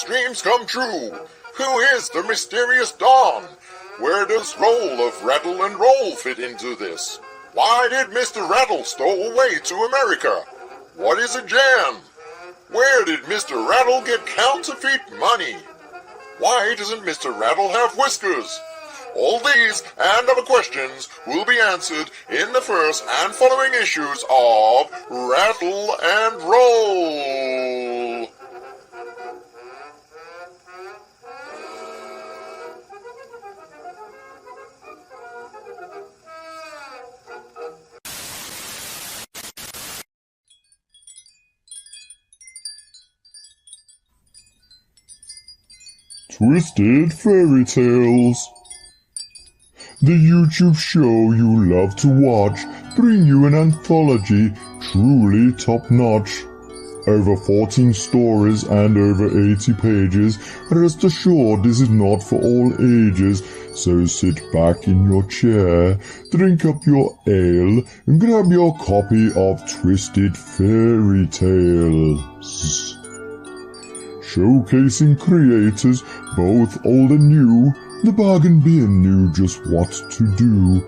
Robert's dreams come true. Who is the mysterious Don? Where does roll of Rattle and Roll fit into this? Why did Mr. Rattle stow away to America? What is a jam? Where did Mr. Rattle get counterfeit money? Why doesn't Mr. Rattle have whiskers? All these and other questions will be answered in the first and following issues of Rattle and Roll. Twisted Fairy Tales. The YouTube show you love to watch bring you an anthology truly top-notch. Over 14 stories and over 80 pages. Rest assured this is not for all ages, so sit back in your chair, drink up your ale, and grab your copy of Twisted Fairy Tales. Showcasing creators, both old and new, the Bargain Bin knew just what to do.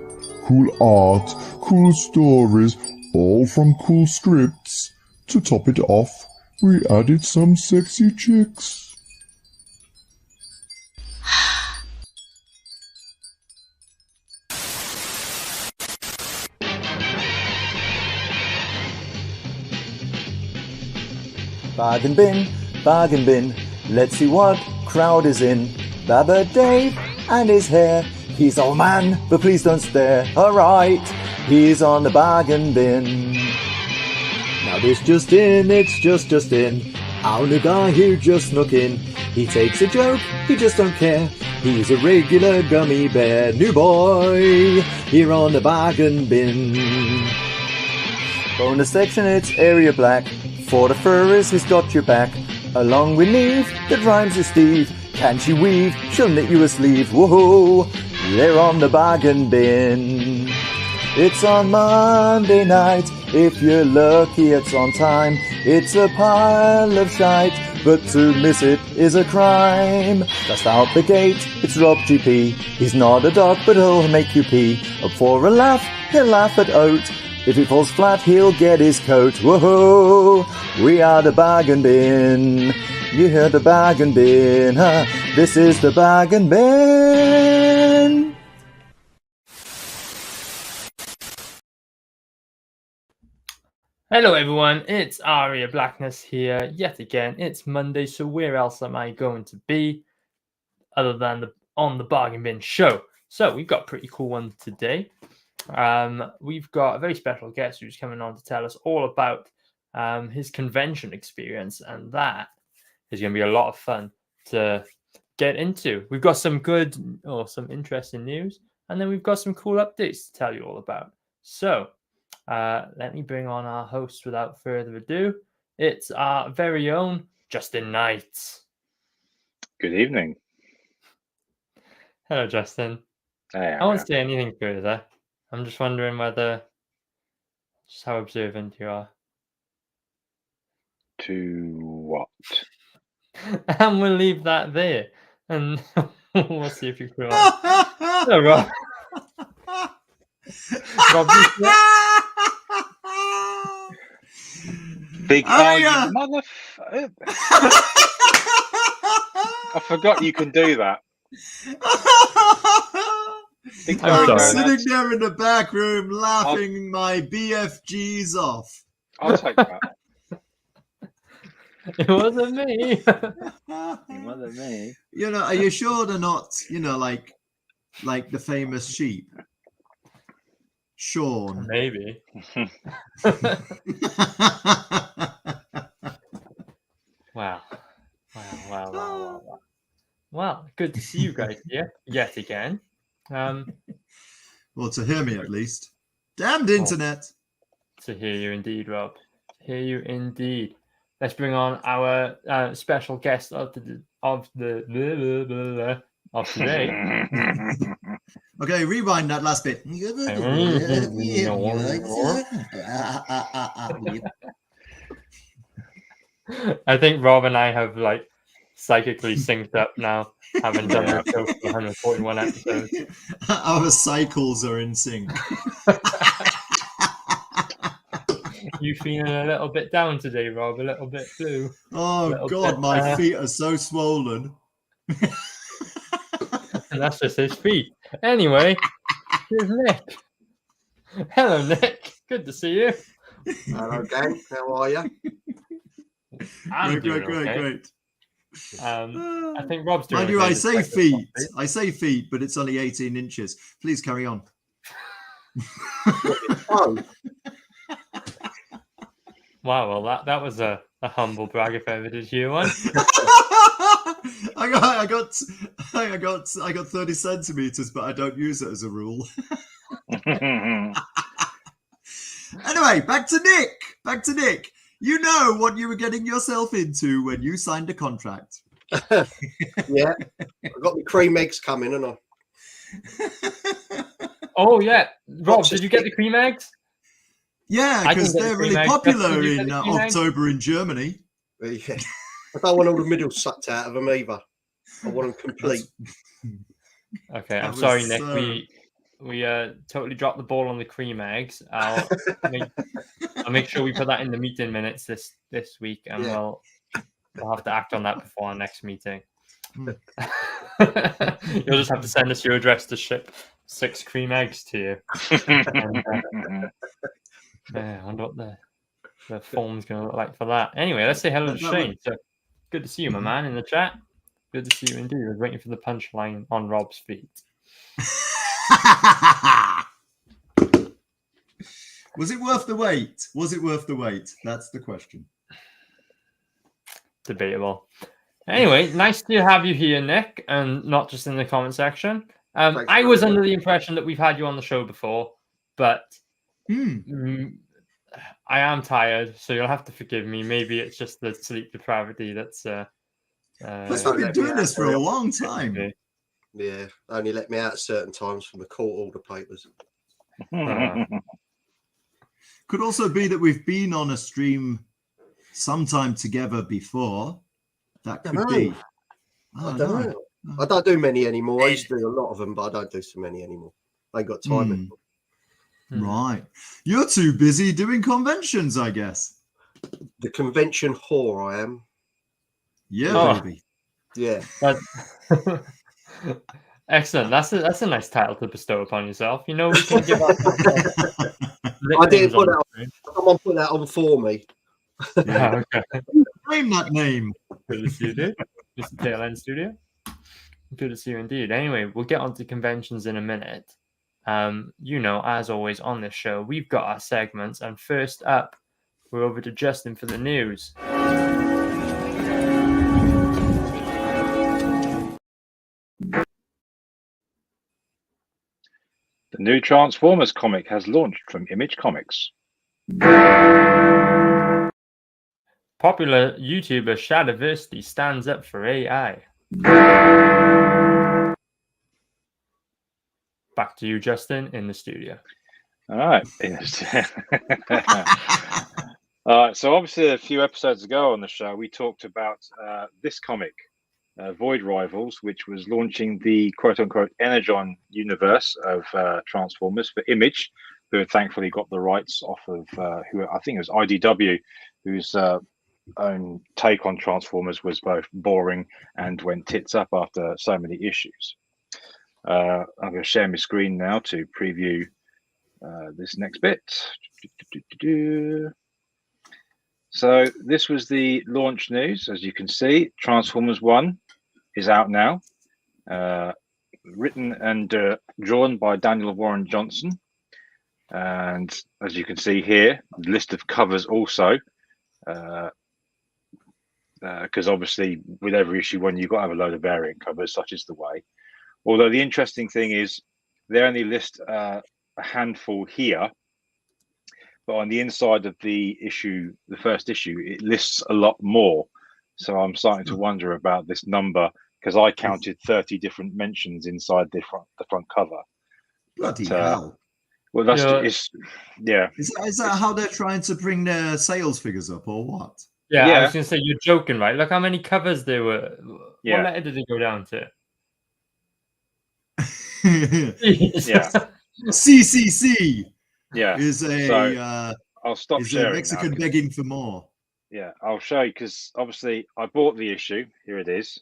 Cool art, cool stories, all from cool scripts. To top it off, we added some sexy chicks. Bargain bin, let's see what crowd is in. Baba Dave and his hair. He's old man, but please don't stare. Alright, he's on the bargain bin. Now this just in, it's just in. Our new guy who just snuck in. He takes a joke, he just don't care. He's a regular gummy bear. New boy, here on the bargain bin. Bonus section, it's area black. For the furries, he's got your back. Along with Neve, that rhymes with Steve. Can she weave? She'll knit you a sleeve. Whoa, they're on the bargain bin. It's on Monday night. If you're lucky, it's on time. It's a pile of shite, but to miss it is a crime. Just out the gate, it's Rob GP. He's not a dog, but he'll make you pee. Up for a laugh, he'll laugh at oat. If he falls flat, he'll get his coat. Whoa, we are the bargain bin. You hear the bargain bin, huh? This is the bargain bin. Hello everyone, it's Aria Blackness here yet again. It's Monday, so where else am I going to be other than on the Bargain Bin show? So we've got a pretty cool one today. We've got a very special guest who's coming on to tell us all about his convention experience, and that is going to be a lot of fun to get into. We've got some good or some interesting news, and then we've got some cool updates to tell you all about. So let me bring on our host without further ado. It's our very own Justin Knight. Good evening. Hello, Justin. Hey, I won't say anything further. I'm just wondering just how observant you are. To what? And we'll leave that there. And we'll see if you can. Hello, Rob. Rob, Big motherfucker. I forgot you can do that. I'm sitting there in the back room laughing my BFGs off. I'll take that. It wasn't me. It wasn't me. You know, are you sure they're not, like the famous sheep? Sean. Maybe. Wow. Well, good to see you guys here yet again. Well, to hear me at least. Damned internet. To hear you indeed, Rob. To hear you indeed. Let's bring on our special guest of today. Okay, rewind that last bit. I think Rob and I have psychically synced up now, having done the show for 141 episodes. Our cycles are in sync. You feeling a little bit down today, Rob? A little bit blue? Oh God, my feet are so swollen. And that's just his feet. Anyway, here's Nick. Hello, Nick. Good to see you. Hello, gang. How are you? I'm Great. great. I think Rob's doing. Mind you, I say feet. I say feet, but it's only 18 inches. Please carry on. Oh, Wow, well that was a humble brag if ever did hear one. I got 30 centimeters, but I don't use it as a rule. Anyway, back to Nick. You know what you were getting yourself into when you signed a contract. yeah. I've got my cream eggs coming, and Oh yeah, Rob, did you get the cream eggs? Yeah, I because can get they're the really cream eggs. popular Did you get in the cream eggs? October in Germany. yeah. I don't want all the middle sucked out of them either. I want them complete. Okay, I'm That sorry, was, Nick. We totally dropped the ball on the cream eggs. I'll make sure we put that in the meeting minutes this week, and Yeah. we'll have to act on that before our next meeting. You'll just have to send us your address to ship 6 cream eggs to you. And, I wonder what the form's going to look like for that. Anyway, let's say hello to Shane. So good to see you, my man, in the chat. Good to see you indeed. I was waiting for the punchline on Rob's feet. Was it worth the wait? That's the question. Debatable. Anyway, nice to have you here, Nick, and not just in the comment section. I was under the impression that we've had you on the show before, but I am tired, so you'll have to forgive me. Maybe it's just the sleep depravity that's. Plus, we've been doing this for a long time. Yeah, only let me out at certain times from the court order papers. Could also be that we've been on a stream sometime together before. That could be. I don't know. I don't do many anymore. I used to do a lot of them, but I don't do so many anymore. I ain't got time anymore. Right. You're too busy doing conventions, I guess. The convention whore I am. Yeah, baby. Yeah. Excellent. That's a nice title to bestow upon yourself. You know, we can give out. I didn't put that on. Someone put that on for me. Yeah, okay. Name that name. Good to see you, dude. Mr. TLN Studio. Good to see you indeed. Anyway, we'll get on to conventions in a minute. You know, as always on this show, we've got our segments, and first up, we're over to Justin for the news. The new Transformers comic has launched from Image Comics. Popular YouTuber Shadiversity stands up for AI. Back to you, Justin, in the studio. All right. All right. So obviously, a few episodes ago on the show, we talked about this comic, Void Rivals, which was launching the quote-unquote Energon universe of Transformers for Image, who had thankfully got the rights off of who I think it was IDW, whose own take on Transformers was both boring and went tits up after so many issues. I'm going to share my screen now to preview this next bit. So this was the launch news. As you can see, Transformers 1 is out now. Written and drawn by Daniel Warren Johnson. And as you can see here, the list of covers also. Because obviously with every issue one, you've got to have a load of variant covers, such is the way. Although the interesting thing is they only list a handful here, but on the inside of the issue, the first issue, it lists a lot more. So I'm starting to wonder about this number, because I counted 30 different mentions inside the front cover. Bloody hell. Well, that's yeah. Is that how they're trying to bring their sales figures up, or what? Yeah, I Yeah. was going to say, you're joking, right? Look how many covers there were. Yeah. What letter did it go down to? Yeah. CCC Yeah. is I'll stop a sharing Mexican now. begging for more. Yeah, I'll show you because obviously I bought the issue. Here it is,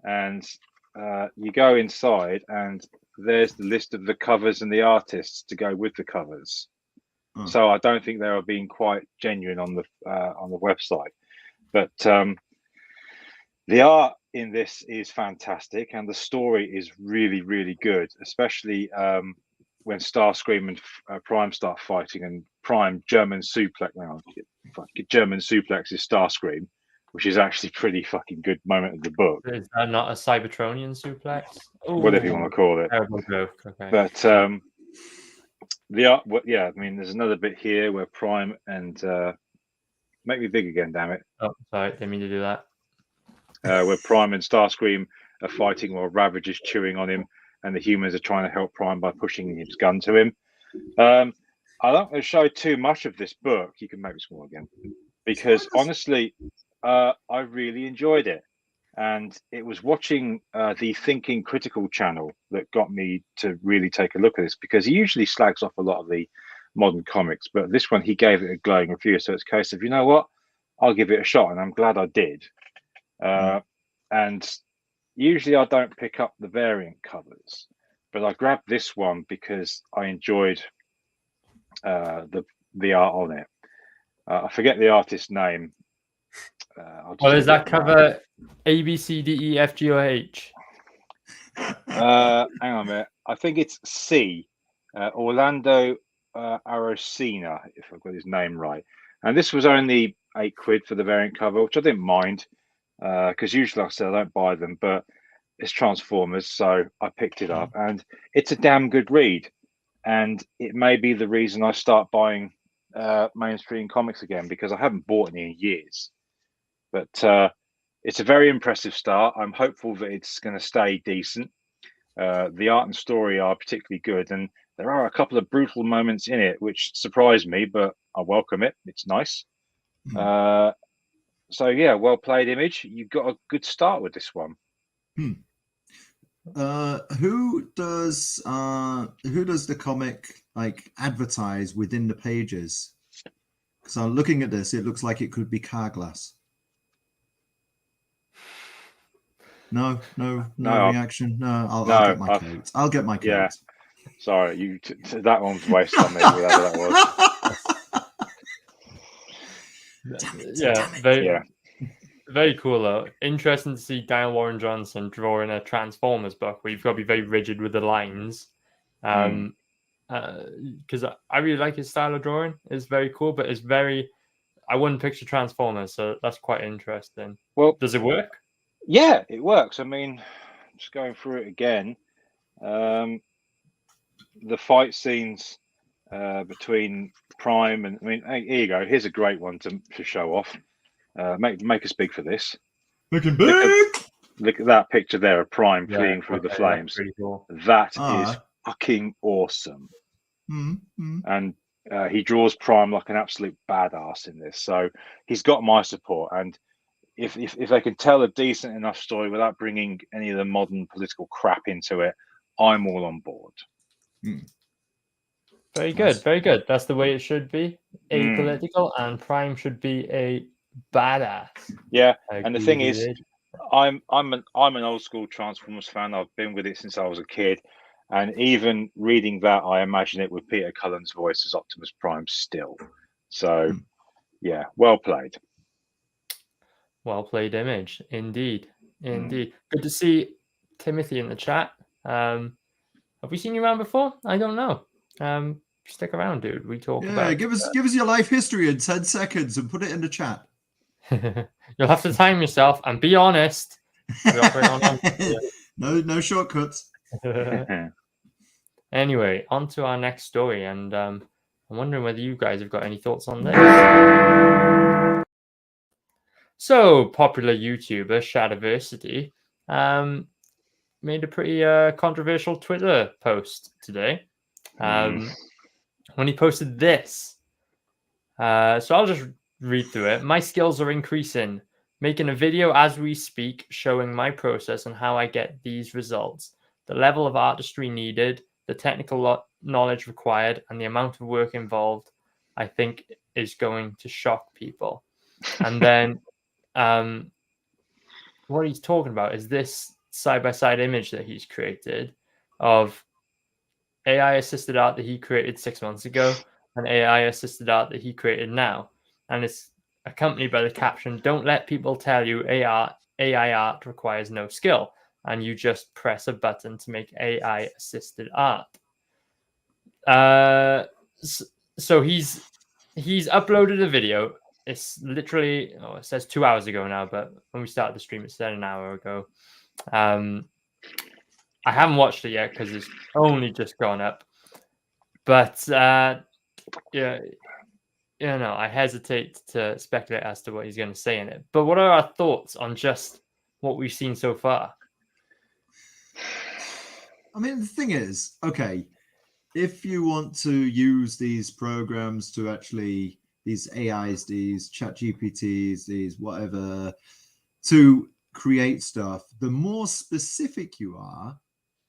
and you go inside, and there's the list of the covers and the artists to go with the covers. Oh. So I don't think they were being quite genuine on the website, but the art in this is fantastic, and the story is really, really good, especially when Starscream and Prime start fighting, and Prime German suplex now. German suplexes Starscream, which is actually pretty fucking good moment of the book. Is that not a Cybertronian suplex? Whatever you want to call it. Terrible joke. Okay. But the art, yeah, I mean, there's another bit here where Prime and make me big again, damn it. Oh, sorry, didn't mean to do that. Where Prime and Starscream are fighting while Ravage is chewing on him, and the humans are trying to help Prime by pushing his gun to him. I don't want to show too much of this book. You can make it small again, because honestly, I really enjoyed it, and it was watching the Thinking Critical channel that got me to really take a look at this, because he usually slags off a lot of the modern comics, but this one he gave it a glowing review. So it's a case of, you know what, I'll give it a shot, and I'm glad I did. And usually I don't pick up the variant covers, but I grabbed this one because I enjoyed the art on it. I forget the artist's name. Well, is that cover A, B, C, D, E, F, G, or H? Hang on a minute. I think it's C. Orlando Arocena, if I've got his name right. And this was only £8 for the variant cover, which I didn't mind, because usually, like I said, I don't buy them, but it's Transformers, so I picked it up, and it's a damn good read. And it may be the reason I start buying mainstream comics again, because I haven't bought any in years. But it's a very impressive start. I'm hopeful that it's going to stay decent. The art and story are particularly good, and there are a couple of brutal moments in it which surprise me, but I welcome it. It's nice. So yeah, well played, Image. You've got a good start with this one. Who does the comic like advertise within the pages? Because I'm looking at this, it looks like it could be Carglass. No reaction. No, I'll get my coat. I'll get my coat. Yeah. Sorry, that one's wasted on me. Whatever that was. Very cool though. Interesting to see Diane Warren Johnson drawing a Transformers book where you've got to be very rigid with the lines. Because I really like his style of drawing. It's very cool, but it's very. I wouldn't picture Transformers, so that's quite interesting. Well, does it work? Yeah, it works. I mean, just going through it again, the fight scenes between Prime and, I mean, here you go. Here's a great one to show off. Make us big for this. Making big. Look at that picture there of Prime fleeing through the flames. Cool. That is fucking awesome. And he draws Prime like an absolute badass in this. So he's got my support. And if they can tell a decent enough story without bringing any of the modern political crap into it, I'm all on board. Very good, very good. That's the way it should be. Apolitical, and Prime should be a badass. Yeah, and the thing is, I'm an old school Transformers fan. I've been with it since I was a kid, and even reading that, I imagine it with Peter Cullen's voice as Optimus Prime still. So, yeah, well played. Well played, Image. Indeed. Good to see Timothy in the chat. Have we seen you around before? I don't know. Stick around, dude. We talk about. Give us your life history in 10 seconds and put it in the chat. You'll have to time yourself and be honest. No shortcuts. Anyway, on to our next story, and I'm wondering whether you guys have got any thoughts on this. So, popular YouTuber Shadiversity made a pretty controversial Twitter post today when he posted this. So I'll just read through it. My skills are increasing. Making a video as we speak, showing my process and how I get these results, the level of artistry needed, the technical knowledge required, and the amount of work involved, I think is going to shock people. And then what he's talking about is this side-by-side image that he's created of AI assisted art that he created 6 months ago and AI assisted art that he created now. And it's accompanied by the caption, "Don't let people tell you AI art requires no skill, and you just press a button to make AI assisted art." So he's uploaded a video. It's literally, it says 2 hours ago now, but when we started the stream, it said an hour ago. I haven't watched it yet because it's only just gone up. But yeah, I hesitate to speculate as to what he's going to say in it. But what are our thoughts on just what we've seen so far? I mean, the thing is, okay, if you want to use these programs to actually, these AIs, these chat GPTs, these whatever, to create stuff, the more specific you are,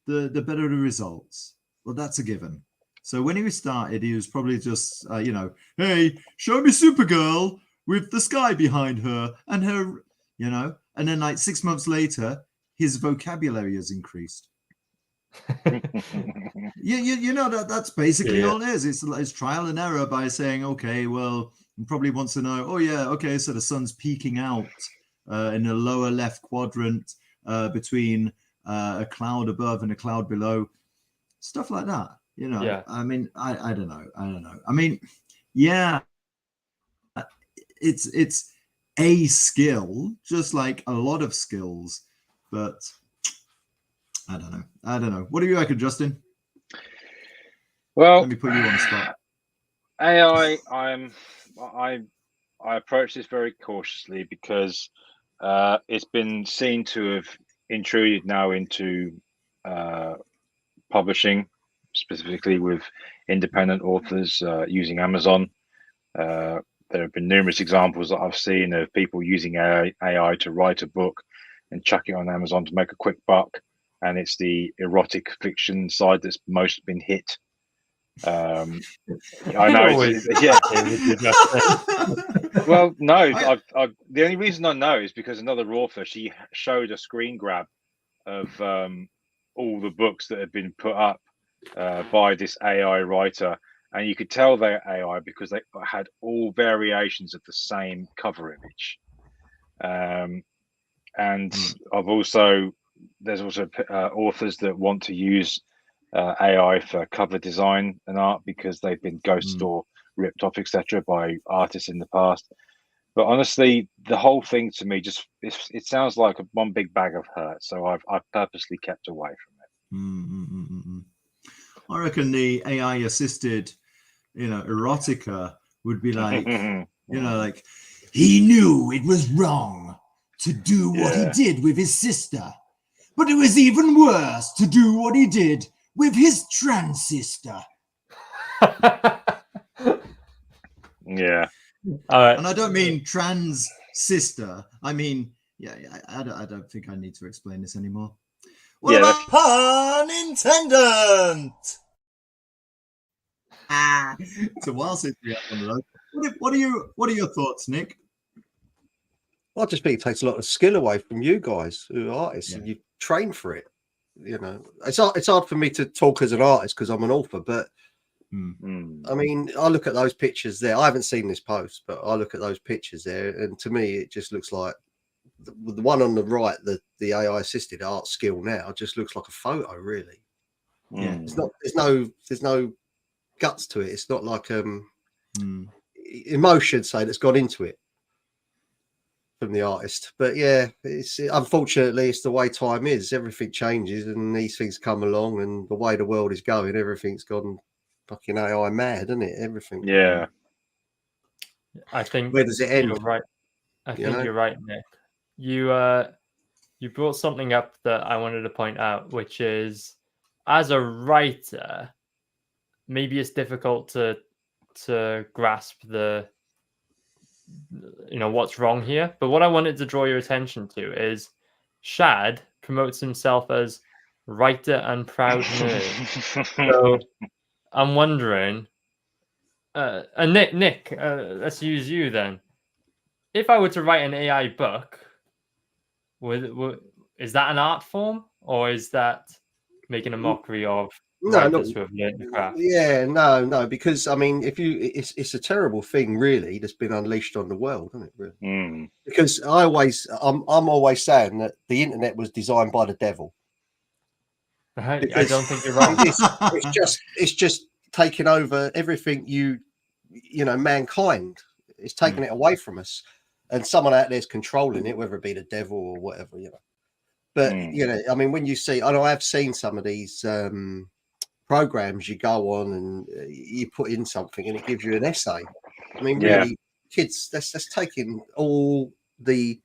the better the results. Well, that's a given. So when he started, he was probably just, hey, show me Supergirl with the sky behind her and her, and then like 6 months later, his vocabulary has increased. That's basically all it is. It's trial and error by saying, okay, well, he probably wants to know, oh yeah, okay, so the sun's peeking out in the lower left quadrant between a cloud above and a cloud below, stuff like that. I mean, I don't know. I mean, yeah, it's a skill, just like a lot of skills, but I don't know. What do you reckon, Justin? Well, let me put you on the spot. AI, I approach this very cautiously because it's been seen to have intruded now into publishing, specifically with independent authors using Amazon. There have been numerous examples that I've seen of people using AI to write a book and chuck it on Amazon to make a quick buck. And it's the erotic fiction side that's most been hit. I know. Yeah. Well, no. The only reason I know is because another author, she showed a screen grab of all the books that had been put up by this AI writer, and you could tell they're AI because they had all variations of the same cover image. And there's also authors that want to use AI for cover design and art because they've been ghosted or ripped off, etc., by artists in the past. But honestly, the whole thing to me it sounds like one big bag of hurt. So I've purposely kept away from it. I reckon the AI assisted, erotica would be like, like, he knew it was wrong to do what he did with his sister, but it was even worse to do what he did with his trans sister. Yeah. All right. And I don't mean trans sister. I mean, I don't think I need to explain this anymore. What about pun intended? It's a while since we had one of those. What are your thoughts, Nick? I just think it takes a lot of skill away from you guys who are artists, and you train for it. It's hard for me to talk as an artist because I'm an author, but I mean, I look at those pictures there. I haven't seen this post, but I look at those pictures there, and to me, it just looks like the one on the right, the AI assisted art skill now just looks like a photo, really. Yeah, it's not. There's no guts to it. It's not like emotion, say, that's gone into it from the artist. But yeah, it's unfortunately it's the way time is. Everything changes and these things come along, and the way the world is going, everything's gone fucking AI mad, isn't it? Everything. Yeah. I think where does it end? You're right. I think you're right, Nick. You brought something up that I wanted to point out, which is, as a writer, maybe it's difficult to grasp the what's wrong here. But what I wanted to draw your attention to is Shad promotes himself as writer and proud nerd. So I'm wondering, and Nick, let's use you then. If I were to write an AI book, is that an art form, or is that making a mockery of writers who have learned the craft? Yeah, no, because I mean, it's a terrible thing, really, that's been unleashed on the world, isn't it? Really? Because I'm always saying that the internet was designed by the devil. I don't think you're wrong. It's just taking over everything mankind. It's taking it away from us, and someone out there's controlling it, whether it be the devil or whatever, But I mean, when you see, I know I've seen some of these programs. You go on and you put in something, and it gives you an essay. I mean, really, kids, that's taking all the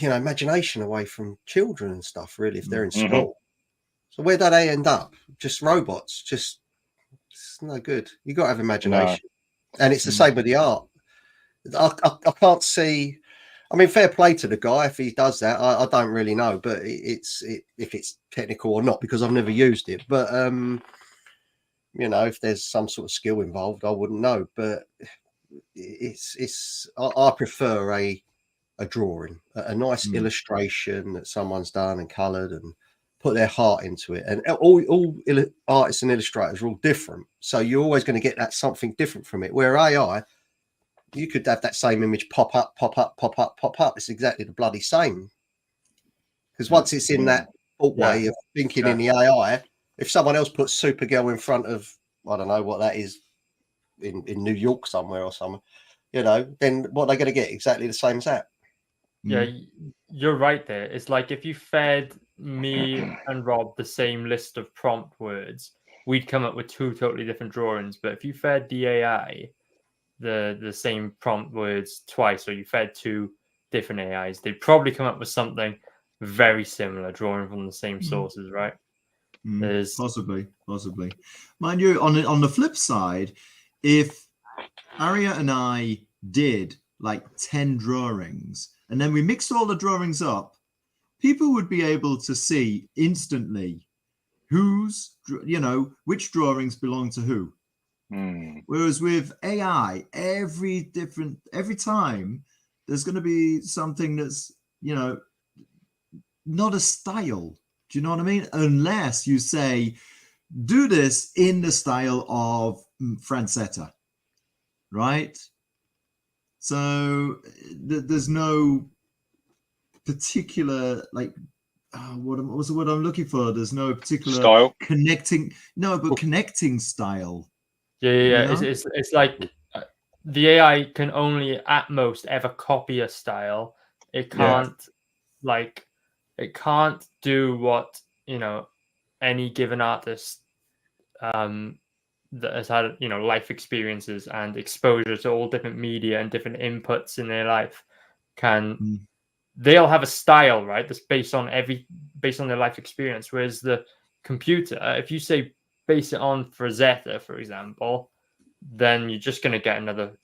imagination away from children and stuff. Really, if they're in school. So where do they end up? Just robots? It's no good. You got to have imagination, and it's the same with the art. I can't see. I mean, fair play to the guy if he does that. I don't really know, but if it's technical or not, because I've never used it. But if there's some sort of skill involved, I wouldn't know. But I prefer a drawing, a nice illustration that someone's done and coloured and put their heart into it. And all artists and illustrators are all different, so you're always going to get that something different from it. Where AI, you could have that same image pop up. It's exactly the bloody same. Because once it's in that way of thinking in the AI, if someone else puts Supergirl in front of, I don't know what that is, in New York somewhere or somewhere, then what are they going to get? Exactly the same as that. Yeah, you're right there. It's like if you fed me and Rob the same list of prompt words, we'd come up with two totally different drawings. But if you fed the AI the same prompt words twice, or you fed two different AIs, they'd probably come up with something very similar, drawing from the same sources, right? Possibly. Mind you, on the flip side, if Aria and I did like 10 drawings and then we mixed all the drawings up, people would be able to see instantly which drawings belong to who. Whereas with AI, every time there's going to be something that's not a style. Do you know what I mean? Unless you say, do this in the style of Francetta, right? So there's no particular what's the word I'm looking for? There's no particular style connecting style. Yeah. It's like the AI can only at most ever copy a style. It can't it can't do what any given artist that has had life experiences and exposure to all different media and different inputs in their life can. They'll have a style, right? That's based on their life experience. Whereas the computer, if you say base it on Frazetta, for example, then you're just going to get another,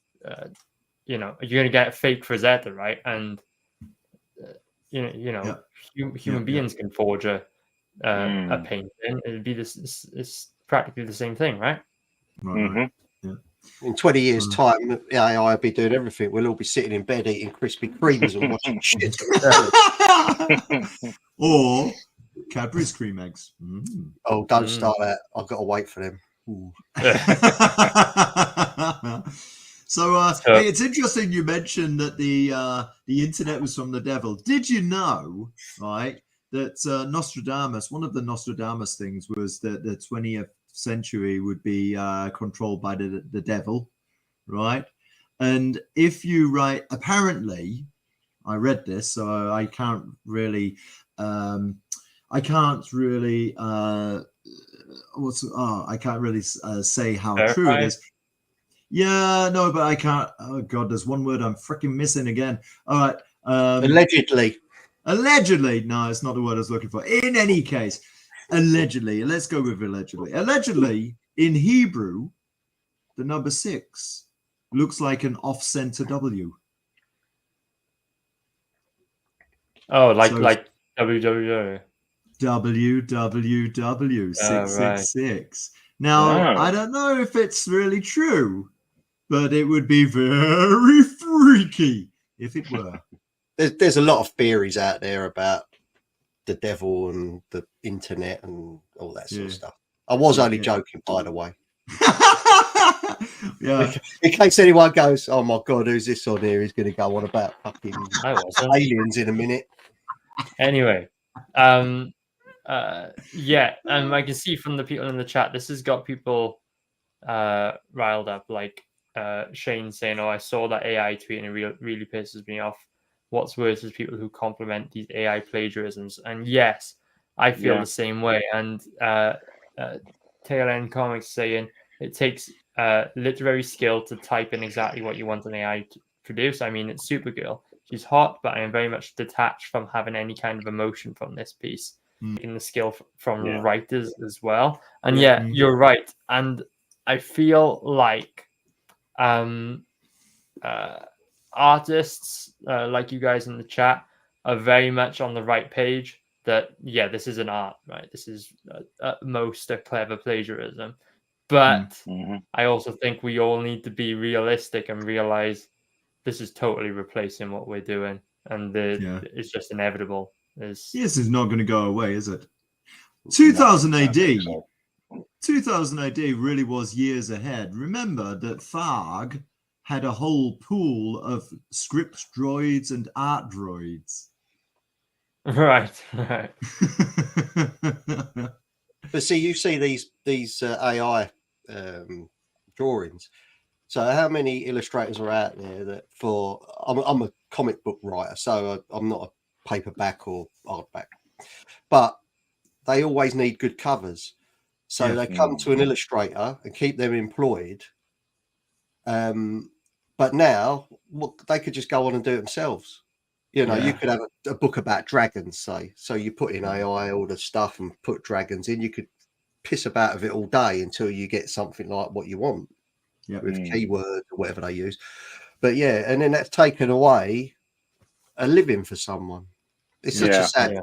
you're going to get a fake Frazetta, right? And human beings can forge a painting. It'd be it's practically the same thing, right? Right. In 20 years' time, AI will be doing everything. We'll all be sitting in bed eating Krispy Kremes and watching shit. Or Cadbury's cream eggs. Oh, don't start that. I've got to wait for them. So hey, it's interesting you mentioned that the internet was from the devil. Did you know, right, that Nostradamus, one of the Nostradamus things was that the 20th century would be controlled by the devil, right? And if you write, apparently, I read this, so I can't really say how true it is. Yeah, no, but I can't. Oh God, there's one word I'm freaking missing again. All right, Allegedly. No, it's not the word I was looking for. In any case, allegedly, let's go with allegedly. Allegedly, in Hebrew, the number 6 looks like an off-center W. Oh, like So- like WWW. WWW Oh, right. 666. Now, Oh. I don't know if it's really true, but it would be very freaky if it were. There's a lot of theories out there about the devil and the internet and all that sort of Yeah. stuff. I was only Yeah. joking, by the way. Yeah. In case anyone goes, oh my God, who's this on here? He's going to go on about fucking I wasn't. aliens in a minute. Anyway, yeah, and I can see from the people in the chat, this has got people riled up, like Shane saying, "Oh, I saw that AI tweet and it really pisses me off. What's worse is people who compliment these AI plagiarisms." And yes, I feel Yeah. the same way. And Tail End Comics saying it takes literary skill to type in exactly what you want an AI to produce. I mean, it's Supergirl. She's hot, but I am very much detached from having any kind of emotion from this piece. In the skill from Yeah. writers as well. And Yeah. yeah, you're right. And I feel like artists like you guys in the chat are very much on the right page that, yeah, this is an art, right? This is at most a clever plagiarism. But Mhm. I also think we all need to be realistic and realize this is totally replacing what we're doing. And it's just inevitable. This is not going to go away, is it? 2000 No, I don't think AD. so. 2000 AD really was years ahead. Remember that Tharg had a whole pool of script droids and art droids. Right. But see, you see these AI drawings. So how many illustrators are out there that I'm a comic book writer, so I'm not a paperback or hardback, but they always need good covers. So Yeah. they come to an illustrator and keep them employed. But now they could just go on and do it themselves. You know, you could have a book about dragons, say. So you put in AI all the stuff and put dragons in. You could piss about with it all day until you get something like what you want with keywords or whatever they use. But yeah, and then that's taken away a living for someone. It's such a sad.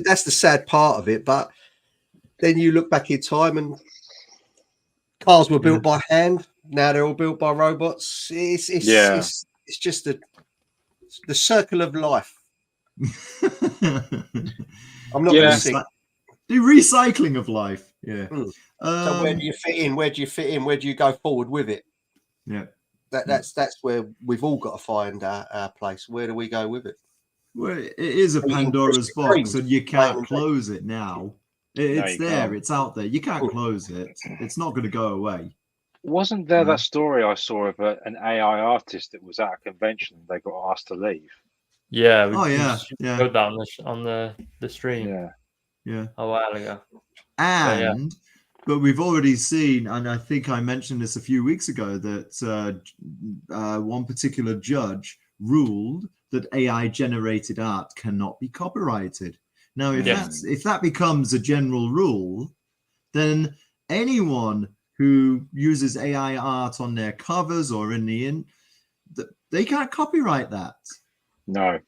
That's the sad part of it. But then you look back in time and cars were built by hand. Now they're all built by robots. It's just the circle of life. I'm not going to sing. The recycling of life. Yeah. So where do you fit in? Where do you fit in? Where do you go forward with it? Yeah. That's where we've all got to find our place. Where do we go with it? Well, it is a Pandora's box, and you can't close it now. It's there. It's out there. You can't close it. It's not going to go away. Wasn't there that story I saw of an AI artist that was at a convention? They got asked to leave. Yeah. Yeah. Put that on the stream. Yeah. A while ago. But we've already seen, and I think I mentioned this a few weeks ago, that one particular judge ruled that AI generated art cannot be copyrighted. Now, if that becomes a general rule, then anyone who uses AI art on their covers or they can't copyright that. No.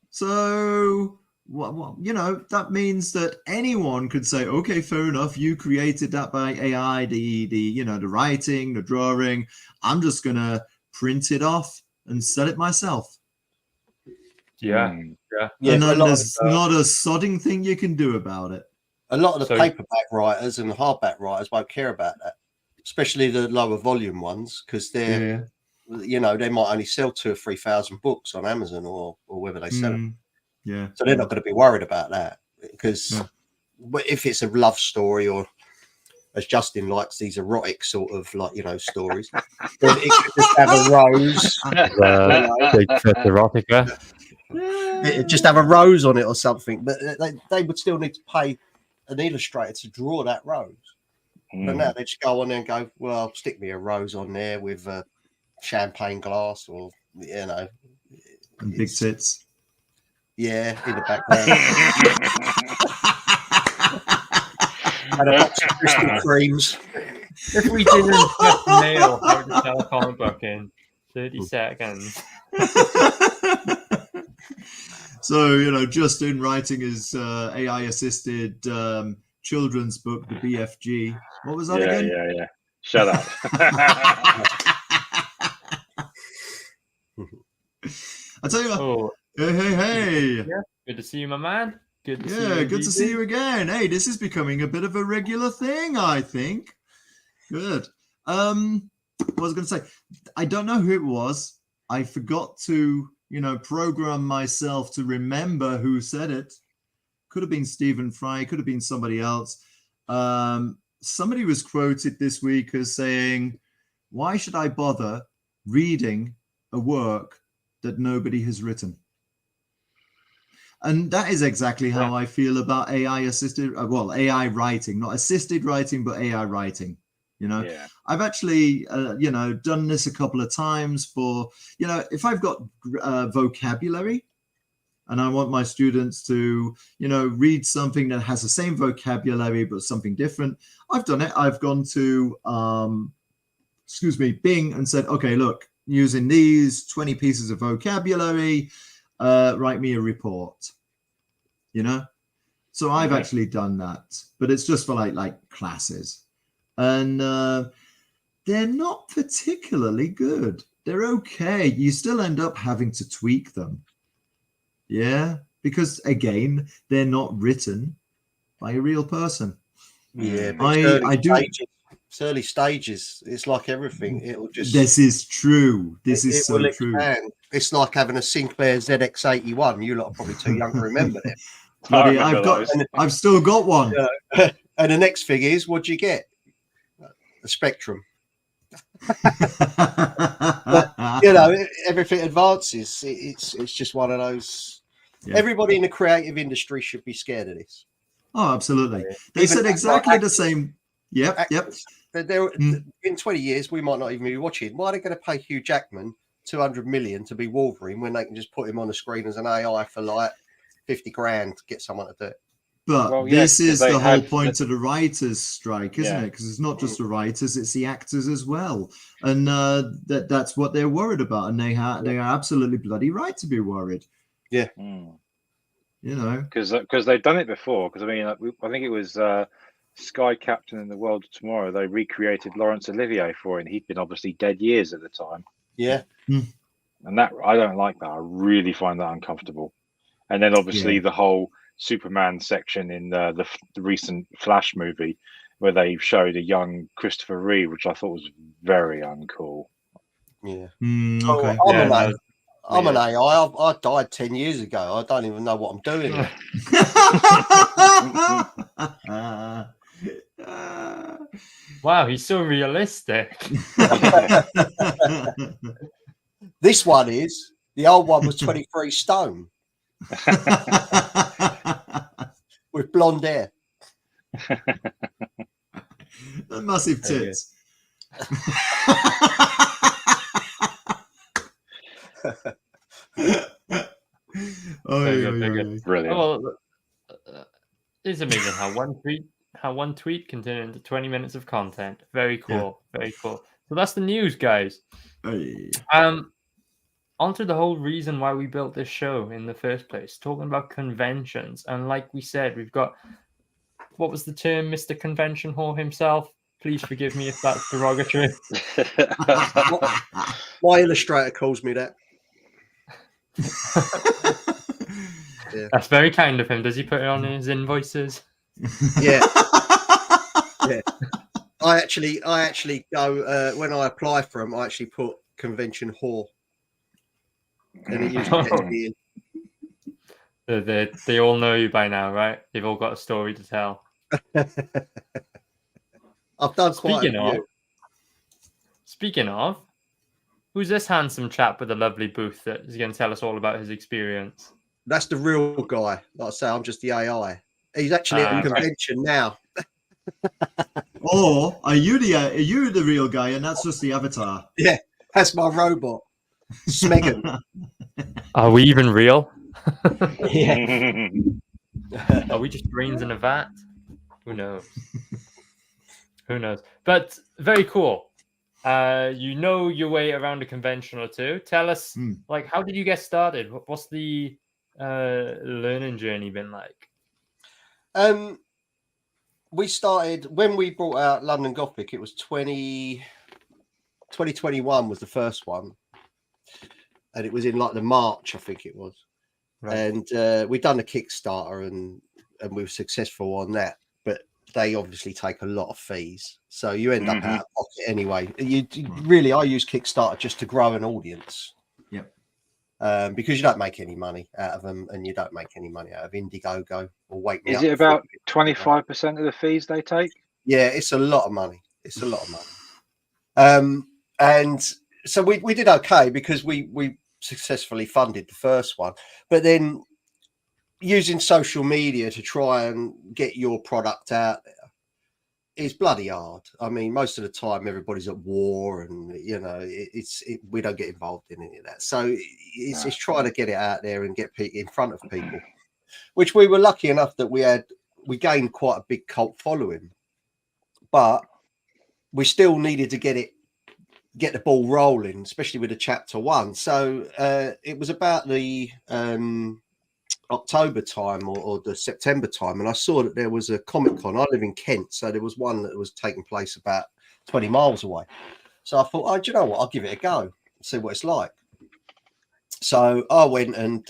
So, that means that anyone could say, okay, fair enough, you created that by AI, the writing, the drawing. I'm just going to print it off and sell it myself. Yeah. And then there's not a sodding thing you can do about it. A lot of the paperback writers and hardback writers won't care about that, especially the lower volume ones, because they're, they might only sell 2,000 or 3,000 books on Amazon or whether they sell them. Yeah. So they're not going to be worried about that, because if it's a love story, or as Justin likes, these erotic sort of stories, then it could just have a rose. Erotica. Just have a rose on it or something, but they would still need to pay an illustrator to draw that rose. But now they just go on there and go, well, stick me a rose on there with a champagne glass, or and big tits. Yeah, in the background. And a box of crystal creams. If we didn't just mail how to sell a comic book in 30 seconds. So, you know, Justin writing his AI assisted children's book, the BFG. What was that again? Yeah. Shut up. I tell you what. Oh, Hey. yeah. Good to see you, my man. Good to see you. Yeah, good to DB. see you again. Hey, this is becoming a bit of a regular thing, I think. Good. What was I going to say? I don't know who it was. I forgot to, you know, program myself to remember who said it. Could have been Stephen Fry. Could have been somebody else. Somebody was quoted this week as saying, "Why should I bother reading a work that nobody has written?" And that is exactly how I feel about AI assisted, AI writing, not assisted writing, but AI writing. You know, I've actually, you know, done this a couple of times for, you know, if I've got vocabulary and I want my students to, you know, read something that has the same vocabulary, but something different, I've done it. I've gone to, Bing and said, okay, look, using these 20 pieces of vocabulary, write me a report, you know? So I've actually done that, but it's just for like classes. And they're not particularly good. They're okay. You still end up having to tweak them. Yeah, because again, they're not written by a real person. Yeah, I do. It's early stages. It's like everything. It'll just. This is true. This is so true. It's like having a Sinclair ZX81. You lot are probably too young to remember them. Bloody, I've still got one. And the next thing is, what do you get? A Spectrum. But, you know, everything advances. It's just one of those. Yeah. Everybody in the creative industry should be scared of this. Oh, absolutely. They said exactly the same. Yep. In 20 years, we might not even be watching. Why are they going to pay Hugh Jackman 200 million to be Wolverine when they can just put him on the screen as an AI for like 50 grand to get someone to do it? But this is the whole point of the writers' strike, isn't it? Because it's not just the writers, it's the actors as well. And that's what they're worried about. And they are absolutely bloody right to be worried. Yeah. You know. Because they've done it before. Because, I mean, I think it was Sky Captain in the World of Tomorrow. They recreated Laurence Olivier for it. And he'd been obviously dead years at the time. Yeah. And that, I don't like that. I really find that uncomfortable. And then obviously the whole Superman section in the recent Flash movie where they showed a young Christopher Reeve, which I thought was very uncool. Yeah. Okay. I'm an AI. I died 10 years ago. I don't even know what I'm doing. Wow, he's so realistic. This one is. The old one was 23 stone. With blonde hair. And massive tits. Brilliant. Well, it's amazing how one tweet can turn into 20 minutes of content. Very cool. Very cool. So that's the news, guys. Onto the whole reason why we built this show in the first place, talking about conventions. And like we said, we've got, what was the term, Mr. Convention Whore himself? Please forgive me if that's derogatory. My illustrator calls me that. That's very kind of him. Does he put it on his invoices? Yeah. I actually go, when I apply for them, I actually put convention whore. And it usually gets me in. They all know you by now, right? They've all got a story to tell. I've done quite a few. Speaking of, who's this handsome chap with a lovely booth that is going to tell us all about his experience? That's the real guy. Like I say, I'm just the AI. He's actually at the convention now. Or are you the real guy and that's just the avatar? Yeah, that's my robot. Smegan. Are we even real? Yeah. Are we just brains in a vat? Who knows? Who knows? But very cool. You know your way around a convention or two. Tell us, like, how did you get started? What's the learning journey been like? We started when we brought out London Gothic. It was 2021 was the first one, and it was in like the March, I think it was. Right. And we'd done a Kickstarter, and we were successful on that. But they obviously take a lot of fees, so you end up out of pocket anyway. You really, I use Kickstarter just to grow an audience. Yep. Because you don't make any money out of them, and you don't make any money out of Indiegogo or Wake Me Up. Is it about 25% of the fees they take? Yeah, it's a lot of money. It's a lot of money. And so we did okay because we successfully funded the first one, but then using social media to try and get your product out there is bloody hard. I mean, most of the time everybody's at war, and we don't get involved in any of that. So it's trying to get it out there and get in front of people, which we were lucky enough that we gained quite a big cult following, but we still needed to get the ball rolling, especially with the chapter 1. So it was about the October time or the September time, and I saw that there was a Comic-Con. I live in Kent, so there was one that was taking place about 20 miles away. So I thought, oh, do you know what? I'll give it a go, see what it's like. So I went and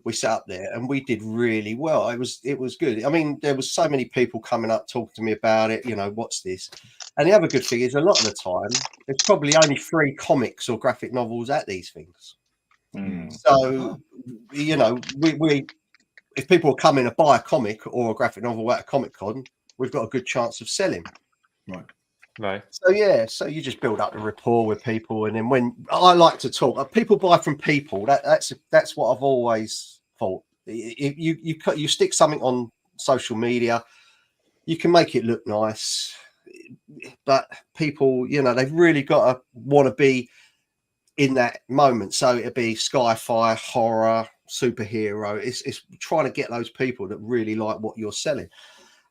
we sat up there, and we did really well. It was good. I mean, there was so many people coming up talking to me about it. What's this? And the other good thing is, a lot of the time, there's probably only 3 comics or graphic novels at these things. So, we if people are coming to buy a comic or a graphic novel at a Comic-Con, we've got a good chance of selling. Right. So you just build up the rapport with people, and then when I like to talk, people buy from people. That's what I've always thought. If you stick something on social media, you can make it look nice, but people, they've really got to want to be in that moment. So it'd be sci-fi, horror, superhero. It's trying to get those people that really like what you're selling.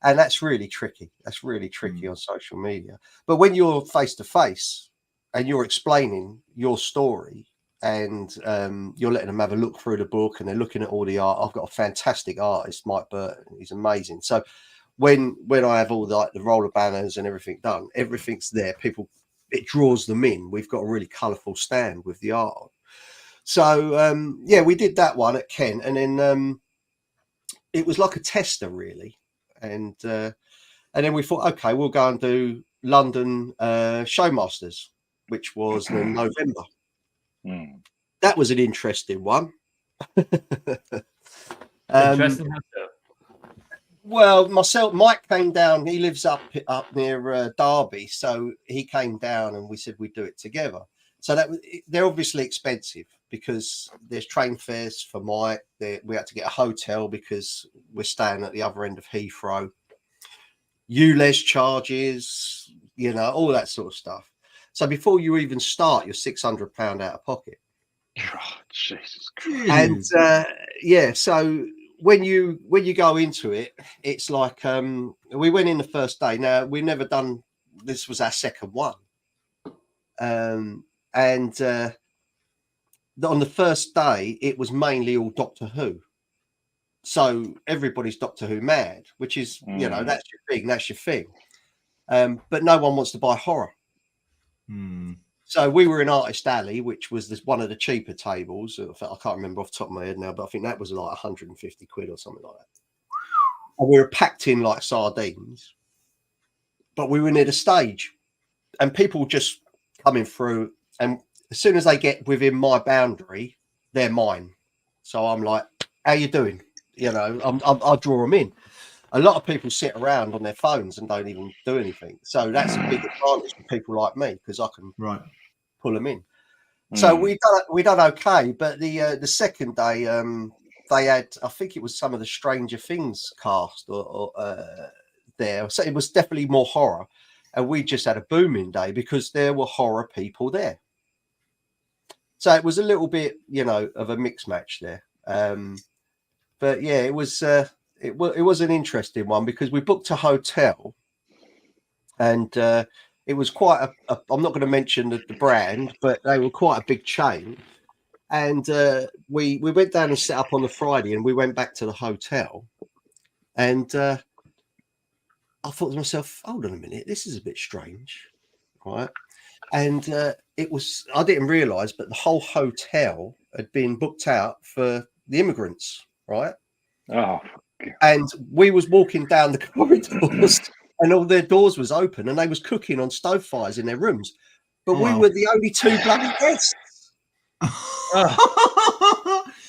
And that's really tricky. On social media. But when you're face to face and you're explaining your story, and you're letting them have a look through the book, and they're looking at all the art. I've got a fantastic artist, Mike Burton. He's amazing. So when I have all the roller banners and everything done, everything's there. It draws them in. We've got a really colourful stand with the art. So we did that one at Kent, and then it was like a tester really. And then we thought, okay, we'll go and do London Showmasters, which was in November. That was an interesting one. Interesting. Well, Mike came down. He lives up near Derby, so he came down, and we said we'd do it together. So they're obviously expensive because there's train fares for Mike. We had to get a hotel because we're staying at the other end of Heathrow. ULEZ charges, all that sort of stuff. So before you even start, you're £600 out of pocket. Oh, Jesus Christ. And so when you go into it, it's like we went in the first day. Now we've never done this. Was our second one. And on the first day, it was mainly all Doctor Who. So everybody's Doctor Who mad, which is, that's your thing, that's your thing. But no one wants to buy horror. So we were in Artist Alley, which was one of the cheaper tables. I can't remember off the top of my head now, but I think that was like 150 quid or something like that. And we were packed in like sardines, but we were near the stage, and people just coming through. And as soon as they get within my boundary, they're mine. So I'm like, how you doing? I'll draw them in. A lot of people sit around on their phones and don't even do anything. So that's a big advantage for people like me, because I can pull them in. So we done okay. But the second day, they had, I think it was some of the Stranger Things cast or there. So it was definitely more horror. And we just had a booming day because there were horror people there. So it was a little bit, of a mixed match there. But yeah, it was an interesting one because we booked a hotel, and it was quite I'm not going to mention the brand, but they were quite a big chain. And we went down and set up on the Friday, and we went back to the hotel, and I thought to myself, hold on a minute, this is a bit strange, right? And it was, I didn't realise, but the whole hotel had been booked out for the immigrants, right? Oh, And we was walking down the corridors and all their doors was open and they was cooking on stove fires in their rooms. But we were the only two bloody guests.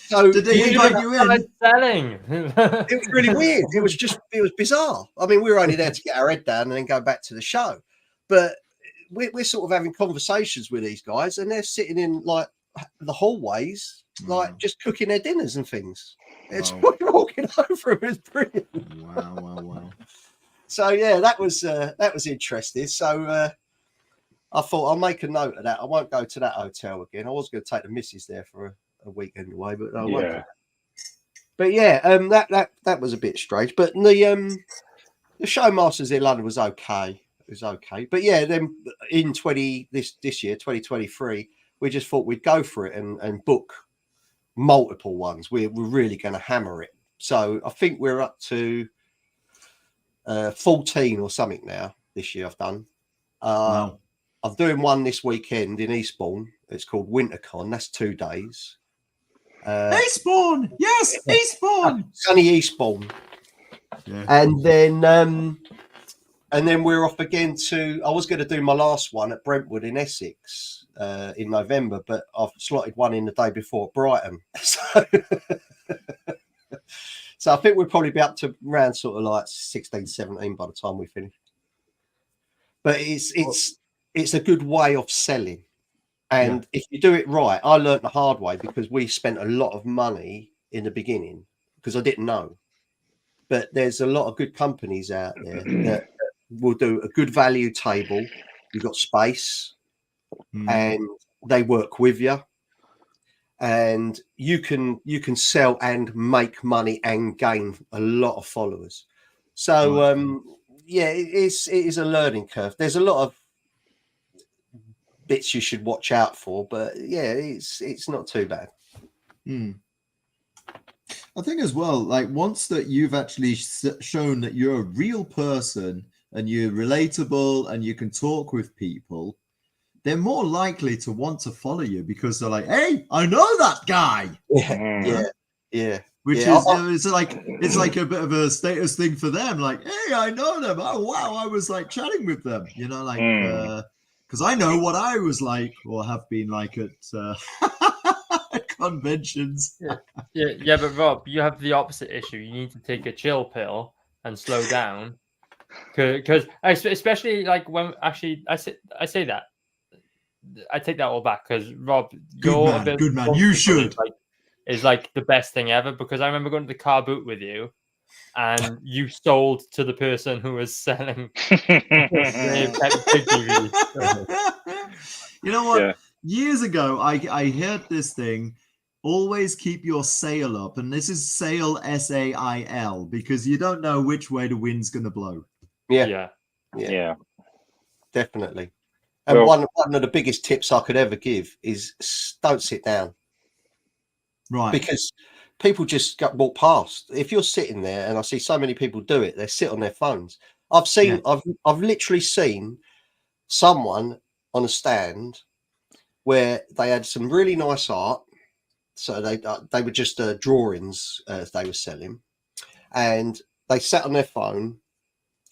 So did they invite you in? Selling. It was really weird. It was bizarre. I mean, we were only there to get our head down and then go back to the show. But we're sort of having conversations with these guys and they're sitting in like the hallways, like just cooking their dinners and things. It's walking over. It was brilliant. Wow. So yeah, that was interesting. So I thought I'll make a note of that. I won't go to that hotel again. I was going to take the missus there for a week anyway, but I won't. But yeah, that was a bit strange. But the Showmasters in London was okay. It was okay. But yeah, then in this year, 2023, we just thought we'd go for it and book multiple ones. We're really going to hammer it. So I think we're up to 14 or something now this year. I've done. Wow. I'm doing one this weekend in Eastbourne. It's called WinterCon. That's 2 days. Eastbourne, yes, Eastbourne, sunny Eastbourne. Yeah. And then we're off again to. I was going to do my last one at Brentwood in Essex in November, but I've slotted one in the day before at Brighton. So I think we'll probably be up to around sort of like 16, 17 by the time we finish. But it's a good way of selling. And if you do it right, I learned the hard way because we spent a lot of money in the beginning because I didn't know. But there's a lot of good companies out there that will do a good value table. You've got space and they work with you. And you can sell and make money and gain a lot of followers. So it is a learning curve. There's a lot of bits you should watch out for, but yeah, it's not too bad. I think as well, like once that you've actually shown that you're a real person and you're relatable and you can talk with people, they're more likely to want to follow you because they're like, hey, I know that guy. Yeah. Which is it's like a bit of a status thing for them. Like, hey, I know them. Oh wow, I was like chatting with them, you know, like because I know what I was like or have been like at conventions. Yeah, but Rob, you have the opposite issue. You need to take a chill pill and slow down, because especially like when actually I say that I take that all back because Rob, good man, you should. Is like the best thing ever because I remember going to the car boot with you. And you sold to the person who was selling. You know what? Yeah. Years ago, I heard this thing. Always keep your sail up, and this is sail SAIL because you don't know which way the wind's going to blow. Yeah, definitely. And one of the biggest tips I could ever give is don't sit down. Right. Because people just walk past. If you're sitting there, and I see so many people do it, they sit on their phones. I've literally seen someone on a stand where they had some really nice art. So they were just drawings they were selling, and they sat on their phone,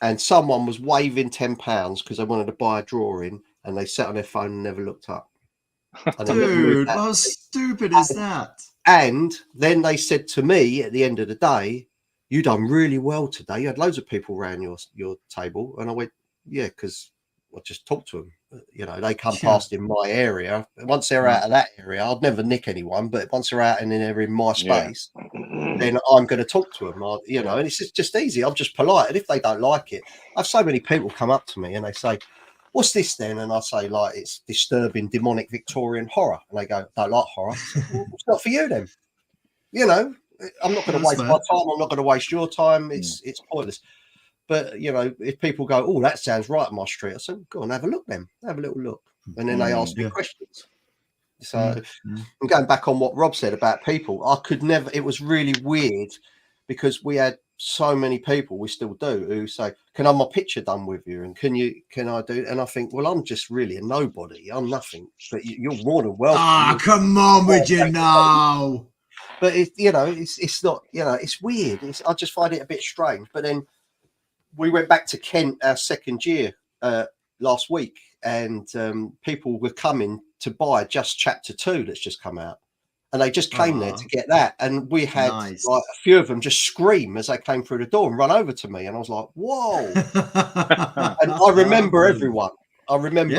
and someone was waving £10 because they wanted to buy a drawing, and they sat on their phone and never looked up. Dude, how stupid is that? And then they said to me at the end of the day, you done really well today. You had loads of people around your table. And I went, yeah, because I just talked to them. You know, they come past in my area. Once they're out of that area, I'd never nick anyone. But once they're out and they're in my space, then I'm going to talk to them. And it's just easy. I'm just polite. And if they don't like it, I have so many people come up to me and they say, what's this then? And I say, like, it's disturbing, demonic Victorian horror. And they go, don't like horror. Well, it's not for you then. You know, I'm not going to waste my time. I'm not going to waste your time. It's pointless. But you know, if people go, "Oh, that sounds right on my street," I say, "Go on, have a look, then have a little look," and then they ask me questions. So, and going back on what Rob said about people, I could never. It was really weird because we had so many people, we still do, who say, "Can I have my picture done with you?" And can I do? And I think, well, I'm just really a nobody. I'm nothing, but you're more than welcome. Ah, come on with you now. But it's not. It's weird. I just find it a bit strange. But then we went back to Kent our second year last week, and people were coming to buy just chapter 2 that's just come out, and they just came there to get that, and we had like a few of them just scream as they came through the door and run over to me, and I was like, whoa. And I remember everyone. Everyone.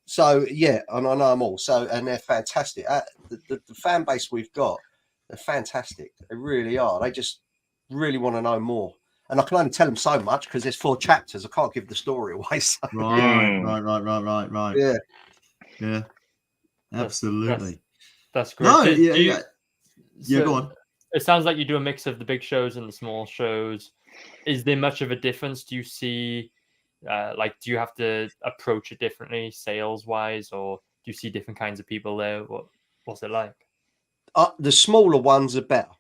So yeah, and I know them all. So, and they're fantastic. The fan base we've got, they're fantastic. They really are. They just really want to know more. And I can only tell them so much because there's 4 chapters. I can't give the story away. So. Right. Yeah. Absolutely. That's great. No, yeah, go on. It sounds like you do a mix of the big shows and the small shows. Is there much of a difference? Do you see, do you have to approach it differently, sales-wise, or do you see different kinds of people there? What's it like? The smaller ones are better.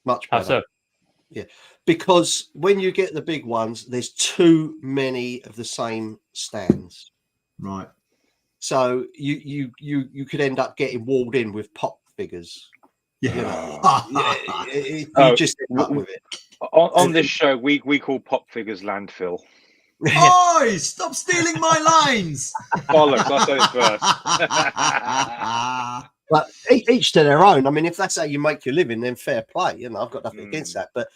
Much better. How so? Yeah, because when you get the big ones, there's too many of the same stands. Right. So you could end up getting walled in with pop figures. Yeah. You just end up with it. On this show, we call pop figures landfill. Oi! Stop stealing my lines. Bollocks! I said it first. But each to their own. I mean, if that's how you make your living, then fair play. I've got nothing against that. But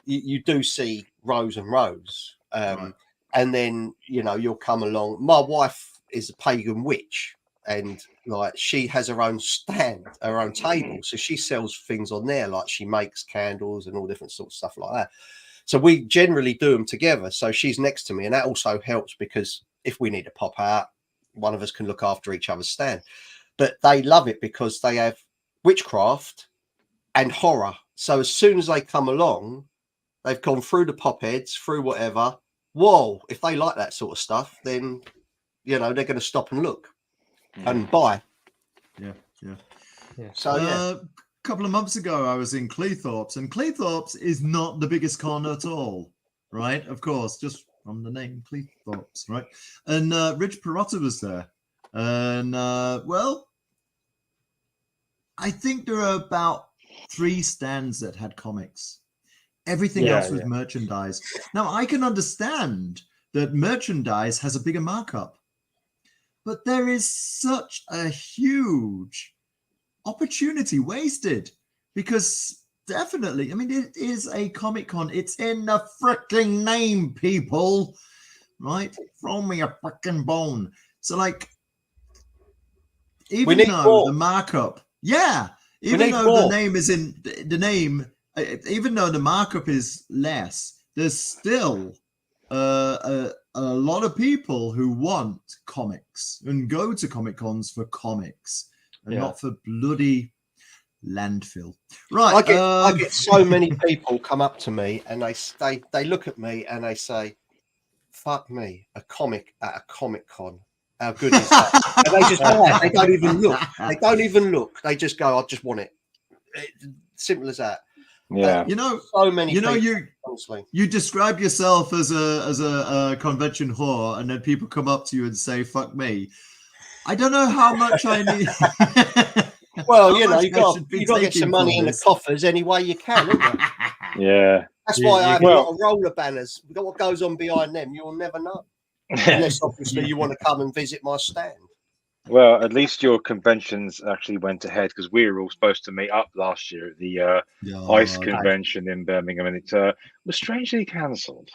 you do see rows and rows, and then you'll come along. My wife is a pagan witch, and like she has her own stand, her own table, so she sells things on there. Like she makes candles and all different sorts of stuff like that. So we generally do them together. So she's next to me, and that also helps because if we need to pop out, one of us can look after each other's stand. But they love it because they have witchcraft and horror. So as soon as they come along, they've gone through the pop heads, through whatever. Whoa, if they like that sort of stuff, then, they're going to stop and look and buy. Yeah. So, a couple of months ago, I was in Cleethorpes, and Cleethorpes is not the biggest con at all, right? Of course, just from the name Cleethorpes, right? And Rich Perotta was there. And well, I think there are about 3 stands that had comics. Everything else was merchandise. Now I can understand that merchandise has a bigger markup, but there is such a huge opportunity wasted because definitely, I mean, it is a Comic Con. It's in the freaking name, people, right? Throw me a freaking bone. So like, even though the markup, even though the name is in the name, even though the markup is less, there's still a lot of people who want comics and go to Comic Cons for comics and not for bloody landfill. Right. I get so many people come up to me and they look at me and they say, "Fuck me, a comic at a Comic Con. How good is that?" And they just buy it. They don't even look. They just go, "I just want it." Simple as that. Yeah. So many. You describe yourself as a convention whore, and then people come up to you and say, "Fuck me." I don't know how much I need. Well, you got to get some money in the coffers any way you can, isn't it? Yeah. That's why I have a lot of roller banners. What goes on behind them, you'll never know. Unless obviously you want to come and visit my stand. Well, at least your conventions actually went ahead because we were all supposed to meet up last year at the ICE convention in Birmingham, and it was strangely cancelled.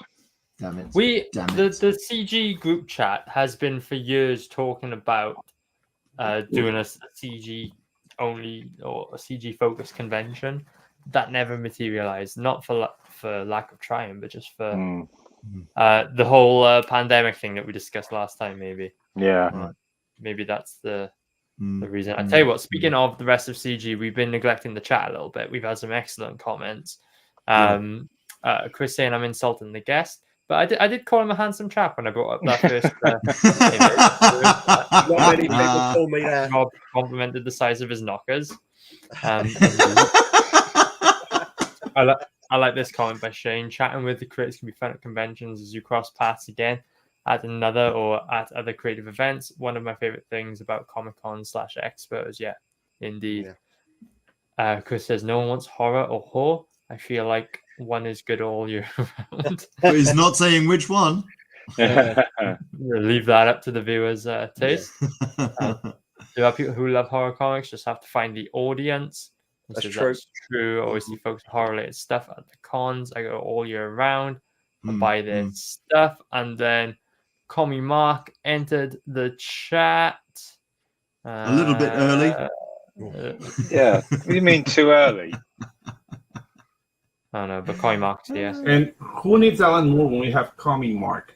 Damn it! The CG group chat has been for years talking about doing a CG only or a CG focused convention. That never materialized, not for lack of trying, but just for the whole pandemic thing that we discussed last time. Maybe maybe that's the reason. I tell you what, speaking of the rest of CG, we've been neglecting the chat a little bit. We've had some excellent comments. Chris saying I'm insulting the guest, but I did call him a handsome chap when I brought up that first image. Not many people call me that. Rob complimented the size of his knockers. I like this comment by Shane. Chatting with the critics can be fun at conventions as you cross paths again at another or at other creative events. One of my favorite things about Comic-Con /Expos. Yeah, indeed. Yeah. Chris says no one wants horror or whore. I feel like one is good all year round. But he's not saying which one. We'll leave that up to the viewers' taste. There are people who love horror comics, just have to find the audience. That's So true. That's true. Always see folks with horror-related stuff at the cons. I go all year round. I buy their stuff. And then Commie Mark entered the chat. A little bit early. Yeah. What do you mean too early? I don't know, but Commie Mark's here. And who needs Alan Moore when we have Commie Mark?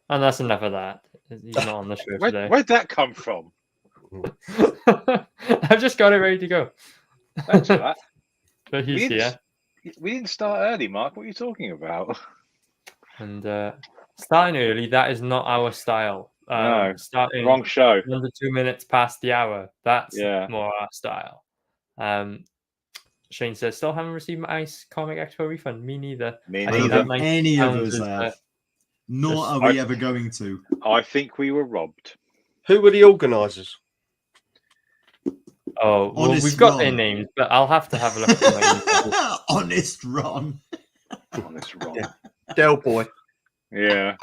And that's enough of that. He's not on the show today. Where'd that come from? I've just got it ready to go. Thanks for that. But he's here. We didn't start early, Mark. What are you talking about? And starting early, that is not our style. No, starting wrong show. 1 to 2 minutes past the hour. That's Yeah. more our style. Shane says, still haven't received my ICE Comic Expo refund. Me neither. Me I don't neither. think any of us is, have. Nor are we ever going to. I think we were robbed. Who were the organisers? Oh, well, Honest we've got their Ron. names, but I'll have to have a look at my Honest Ron. Honest wrong. Del Boy. Yeah.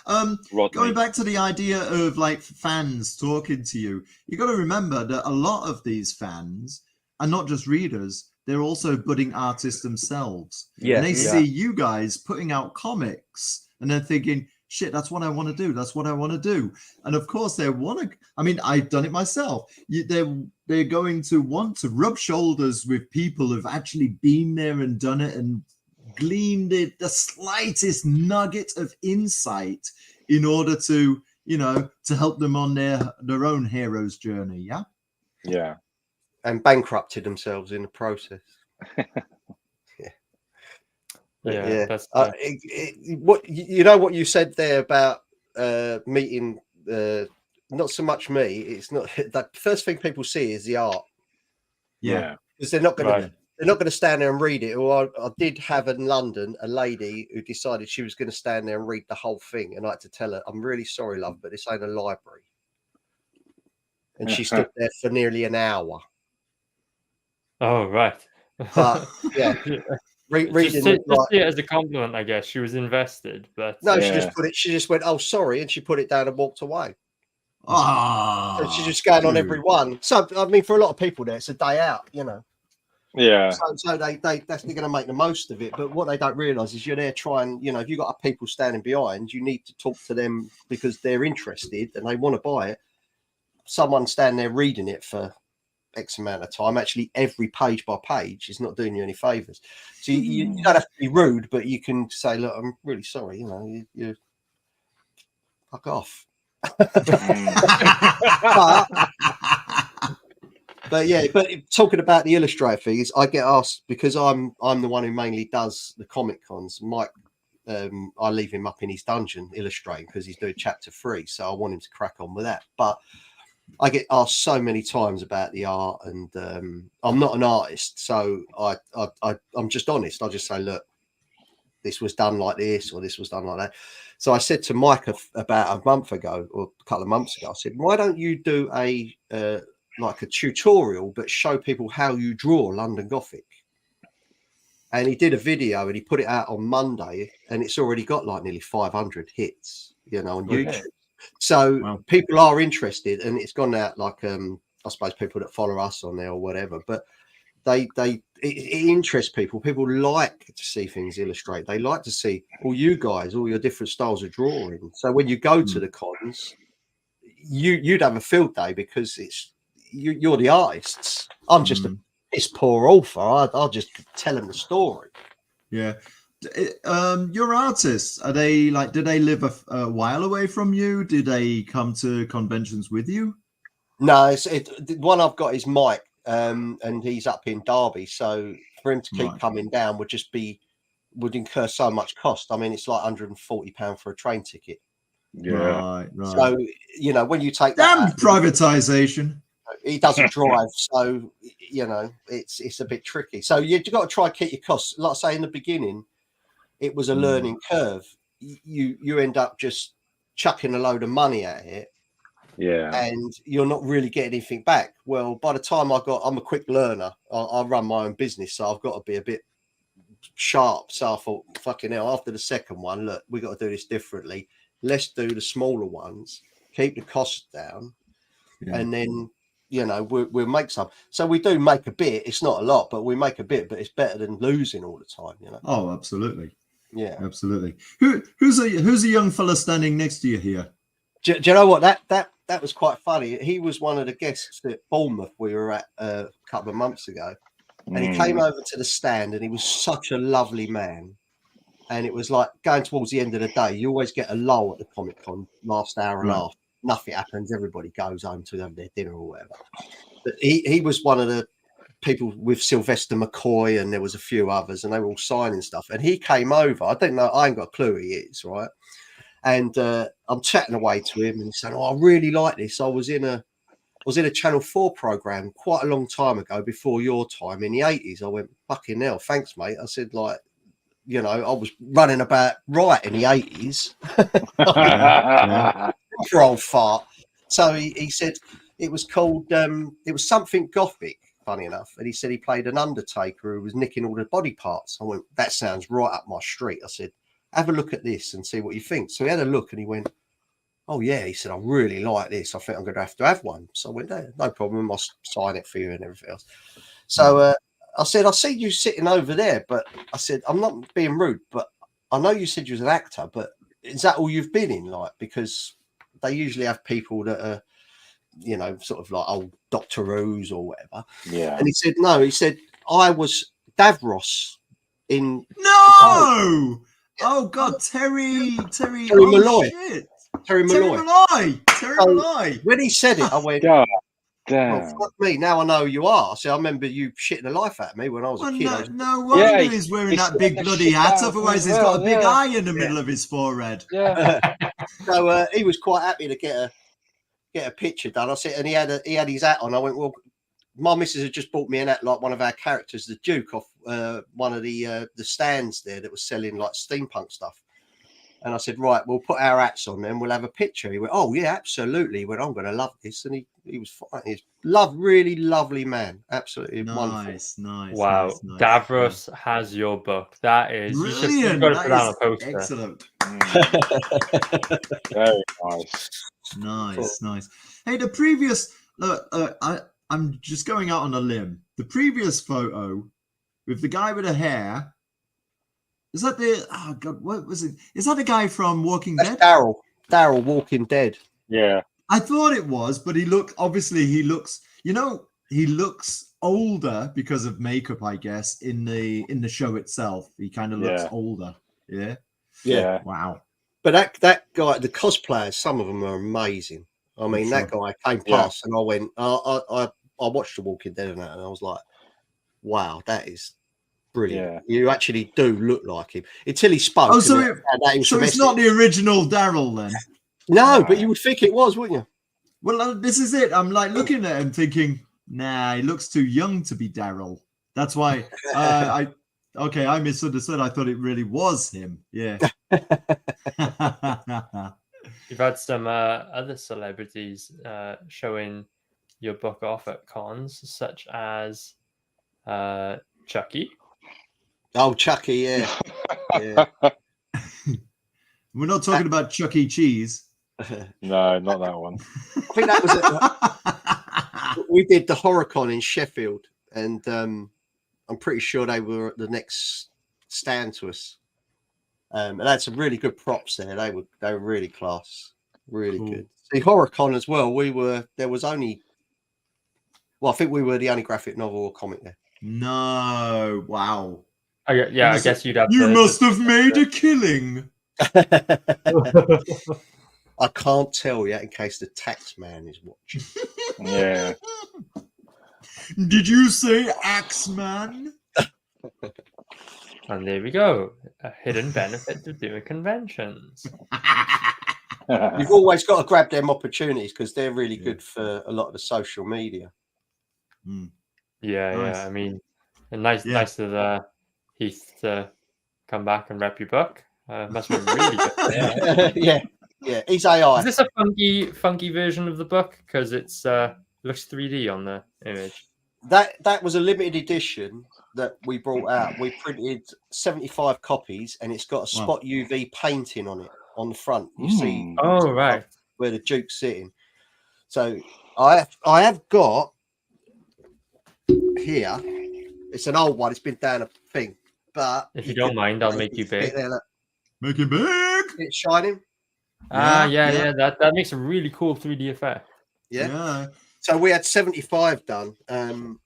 Rodney. Going back to the idea of like fans talking to you, you got to remember that a lot of these fans are not just readers, they're also budding artists themselves. Yeah, And they yeah. see you guys putting out comics and they're thinking, shit, that's what I want to do. That's what I want to do. And of course they want to, I mean, I've done it myself. They're going to want to rub shoulders with people who've actually been there and done it and gleaned the slightest nugget of insight in order to, you know, to help them on their own hero's journey. Yeah. Yeah. And bankrupted themselves in the process. Yeah, that's what you know what you said there about meeting not so much me. It's not the first thing people see is the art. Yeah. Because they're not going Right. to they're not going to stand there and read it. Or I did have in London a lady who decided she was going to stand there and read the whole thing, and I had to tell her, "I'm really sorry, love, but this ain't a library." And she stood there for nearly an hour. Oh, right. But yeah, reading just was like- see it as a compliment, I guess. She was invested, but no, she Yeah. just put it. She just went, "Oh, sorry," and she put it down and walked away. Ah, And she's just going on dude. every one. So I mean, for a lot of people, there it's a day out, you know. Yeah. So they're going to make the most of it. But what they don't realise is you're there trying. You know, if you've got people standing behind, you need to talk to them because they're interested and they want to buy it. Someone standing there reading it for X amount of time, actually every page by page, is not doing you any favours. So you don't have to be rude, but you can say, "Look, I'm really sorry. You know, you fuck off." But yeah, but talking about the illustrator thing is, I get asked because I'm the one who mainly does the comic cons. Mike, I leave him up in his dungeon illustrating because he's doing chapter 3, so I want him to crack on with that. But I get asked so many times about the art, and I'm not an artist, so I'm just honest. I just say, look, this was done like this, or this was done like that. So I said to Mike about a month ago, or a couple of months ago, I said, why don't you do a like a tutorial, but show people how you draw London Gothic? And he did a video and he put it out on Monday, and it's already got like nearly 500 hits, you know, on YouTube. So people are interested, and it's gone out like I suppose people that follow us on there or whatever, but it interests people. People like to see things illustrate. They like to see all you guys, all your different styles of drawing. So when you go to the cons, you'd have a field day because you're the artists. I'm just a piss poor author. I'll just tell them the story. Yeah. Your artists, are they like, do they live a while away from you? Do they come to conventions with you? No, the one I've got is Mike, and he's up in Derby. So for him to keep Right. coming down would incur so much cost. I mean, it's like £140 for a train ticket. Right. So when you take Damn that, privatization. he doesn't drive, so it's a bit tricky. So you've got to try and keep your costs. Like I say in the beginning, it was a learning curve. You end up just chucking a load of money at it. Yeah. And you're not really getting anything back. Well, by the time I'm a quick learner. I run my own business, so I've got to be a bit sharp. So I thought, fucking hell, after the second one, look, we got to do this differently. Let's do the smaller ones, keep the costs down, and then we'll make some. So we do make a bit. It's not a lot, but we make a bit. But it's better than losing all the time. Oh, absolutely. Yeah, absolutely. Who's a young fella standing next to you here? Do you know what? That was quite funny. He was one of the guests at Bournemouth we were at a couple of months ago. And he came over to the stand and he was such a lovely man. And it was like going towards the end of the day, you always get a lull at the Comic Con, last hour and a half. Nothing happens. Everybody goes home to have their dinner or whatever. But he was one of the people with Sylvester McCoy, and there was a few others, and they were all signing stuff. And he came over. I don't know. I ain't got a clue who he is, right? And I'm chatting away to him and saying, "Oh, I really like this. I was in a Channel 4 program quite a long time ago, before your time, in the 80s. I went, fucking hell, thanks, mate. I said, like, I was running about right in the 80s. For old fart. So he said it was called, it was something Gothic, funny enough. And he said he played an undertaker who was nicking all the body parts. I went, that sounds right up my street. I said, have a look at this and see what you think. So he had a look and he went, oh, yeah. He said, I really like this. I think I'm going to have one. So I went, no problem. I'll sign it for you and everything else. So I said, I see you sitting over there, but I said, I'm not being rude, but I know you said you was an actor, but is that all you've been in? Like, because they usually have people that are, sort of like old Doctor Who's or whatever. Yeah. And he said, no, he said, I was Davros in. No! Oh, God, Terry Malloy. Shit. Terry Malloy. Malloy. When he said it, I went, God well, damn. fuck me. Now I know who you are. So I remember you shitting the life out of me when I was a kid. No wonder he's wearing that big bloody hat. Otherwise, he's got a big eye in the middle of his forehead. Yeah. So he was quite happy to get a picture done. I said, and he had his hat on. I went, well, my missus had just bought me an hat like one of our characters, the Duke, off one of the stands there that was selling like steampunk stuff. And I said, right, we'll put our hats on and we'll have a picture. He went, oh, yeah, absolutely. He went, I'm going to love this. And he was fine. He's really lovely man. Absolutely wonderful. Nice. Wow. Nice. Davros has your book. That is brilliant. You've got to put down a poster. Excellent. Very nice. Nice. Hey, the previous, I'm just going out on a limb. The previous photo with the guy with the hair, is that what was it? Is that the guy from Walking Dead? Daryl, Walking Dead. Yeah. I thought it was, but he looks older because of makeup, I guess, in the show itself. He kind of looks older. Yeah. Wow. But that guy, the cosplayers, some of them are amazing. I mean, that guy came past and I went, I watched The Walking Dead and I was like, wow, that is brilliant. Yeah. You actually do look like him until he spoke. Oh, so it's not the original Daryl then? No, but you would think it was, wouldn't you? Well, this is it. I'm like looking at him thinking, nah, he looks too young to be Daryl. That's why I misunderstood. I thought it really was him. Yeah. You've had some other celebrities showing your book off at cons, such as Chucky. Oh, Chucky, yeah. We're not talking about Chuck E. Cheese. No, not that one. I think that was it. We did the HorrorCon in Sheffield, and I'm pretty sure they were at the next stand to us. And they had some really good props there. They were really class, really good. The HorrorCon as well. There was only, I think we were the only graphic novel or comic there. No, wow. I guess you'd have. You must have made a killing. I can't tell yet in case the tax man is watching. Yeah. Did you say Axeman? And there we go. A hidden benefit of doing conventions. You've always got to grab them opportunities because they're really good for a lot of the social media. Yeah, Nice. yeah. I mean, and nice Yeah. of Heath to come back and rep your book. Must have been really good. Yeah. He's AI. Is this a funky version of the book? Because it's looks 3D on the image. That was a limited edition that we brought out. We printed 75 copies, and it's got a spot UV painting on it on the front. You see, Oh, right. where the Duke's sitting. So I have got here. It's an old one. It's been down a thing, but If you don't mind, I'll make you big. There, look. Make it big. It's shining. Yeah. That makes a really cool 3D effect. Yeah. So we had 75 done, and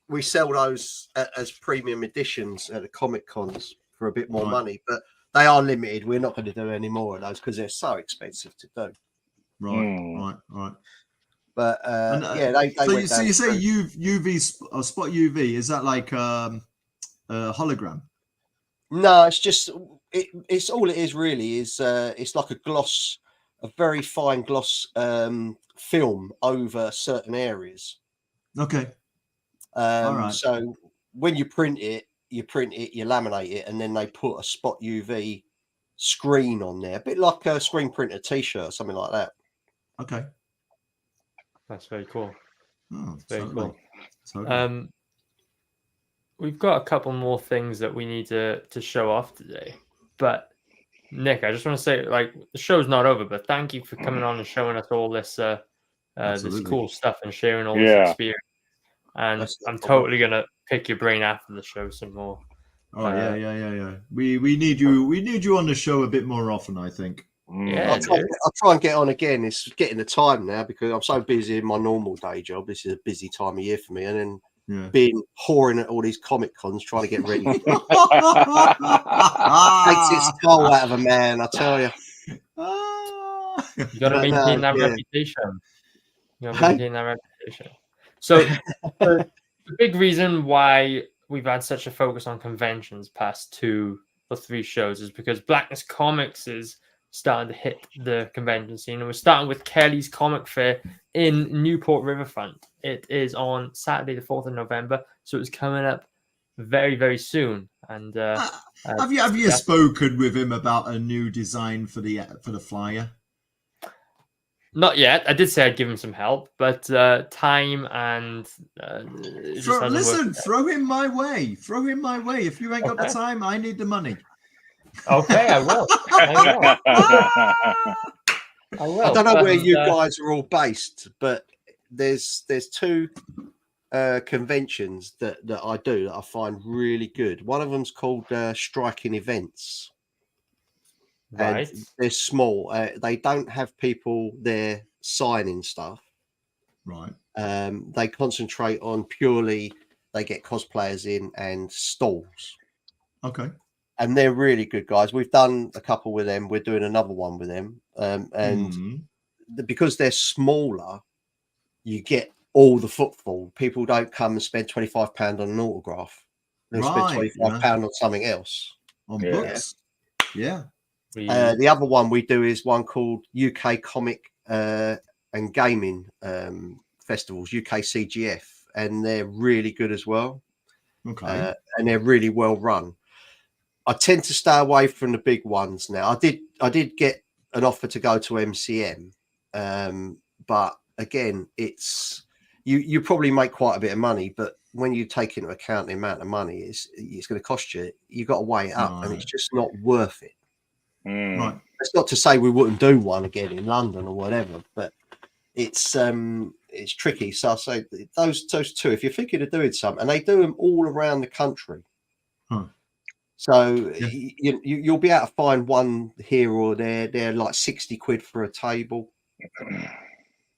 we sell those as premium editions at the Comic Cons for a bit more money, but they are limited. We're not going to do any more of those because they're so expensive to do. Right. But they so you say UV spot UV, is that like a hologram? No, it's just it's all it is really is it's like a very fine gloss film over certain areas. Okay. All right. So when you print it, you laminate it, and then they put a spot UV screen on there, a bit like a screen printer T-shirt, something like that. Okay. That's very cool. Oh, very cool. Totally. We've got a couple more things that we need to show off today, but Nick, I just want to say, like, the show's not over, but thank you for coming on and showing us all this this cool stuff and sharing all this experience. And I'm totally gonna pick your brain after the show some more. Oh yeah. We need you on the show a bit more often, I think. Yeah, I'll try and get on again. It's getting the time now because I'm so busy in my normal day job. This is a busy time of year for me, and then being whoring at all these Comic Cons, trying to get ready. Takes its toll out of a man, I tell you. You got to maintain that reputation. You got to maintain that reputation. So the big reason why we've had such a focus on conventions past 2 or 3 shows is because Blackness Comics is starting to hit the convention scene, and we're starting with Kelly's Comic Fair in Newport Riverfront. It is on Saturday the 4th of November, so it's coming up very, very soon. And have you spoken with him about a new design for the flyer? Not yet. I did say I'd give him some help, but time and throw him my way. Throw him my way. If you ain't got the time, I need the money. Okay, I will. I don't know where you guys are all based, but there's 2 conventions that I do that I find really good. One of them's called Striking Events. Right. And they're small. They don't have people there signing stuff. Right. They concentrate on purely they get cosplayers in and stalls. Okay. And they're really good guys. We've done a couple with them. We're doing another one with them. Because they're smaller, you get all the footfall. People don't come and spend £25 on an autograph. They'll spend £25 on something else. On books. Yeah. The other one we do is one called UK Comic and Gaming Festivals, UK CGF, and they're really good as well. Okay. And they're really well run. I tend to stay away from the big ones now. I did get an offer to go to MCM, but again, it's you probably make quite a bit of money, but when you take into account the amount of money it's going to cost you, you've got to weigh it up, and it's just not worth it. Right. It's not to say we wouldn't do one again in London or whatever, but it's tricky. So I say those 2, if you're thinking of doing something, and they do them all around the country. So you'll be able to find one here or there. They're like 60 quid for a table.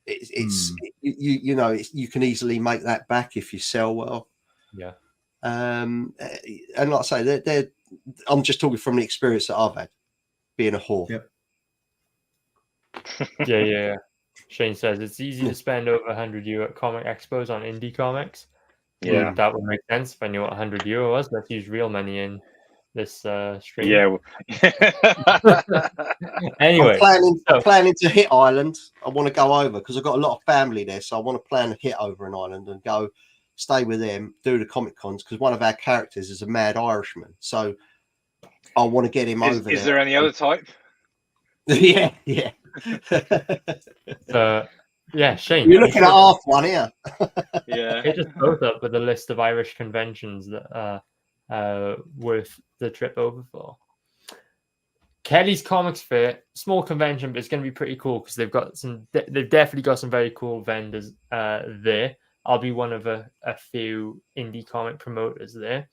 You can easily make that back if you sell well. Yeah. And like I say, I'm just talking from the experience that I've had being a whore. Yeah. Shane says it's easy to spend over €100 at comic expos on indie comics. Yeah. That would make sense if I knew what €100 was. Let's use real money in this stream. Yeah. Well, Anyway, I'm planning to hit Ireland. I want to go over because I've got a lot of family there, so I want to plan a hit over in Ireland and go stay with them, do the Comic Cons, because one of our characters is a mad Irishman. So I want to get him over. Is there any other type? Yeah. Yeah, Shane. You're looking at half one here. Yeah. Hit us both up with a list of Irish conventions that are worth the trip over for. Kelly's Comics Fair, small convention, but it's going to be pretty cool because they've definitely got some very cool vendors there. I'll be one of a few indie comic promoters there.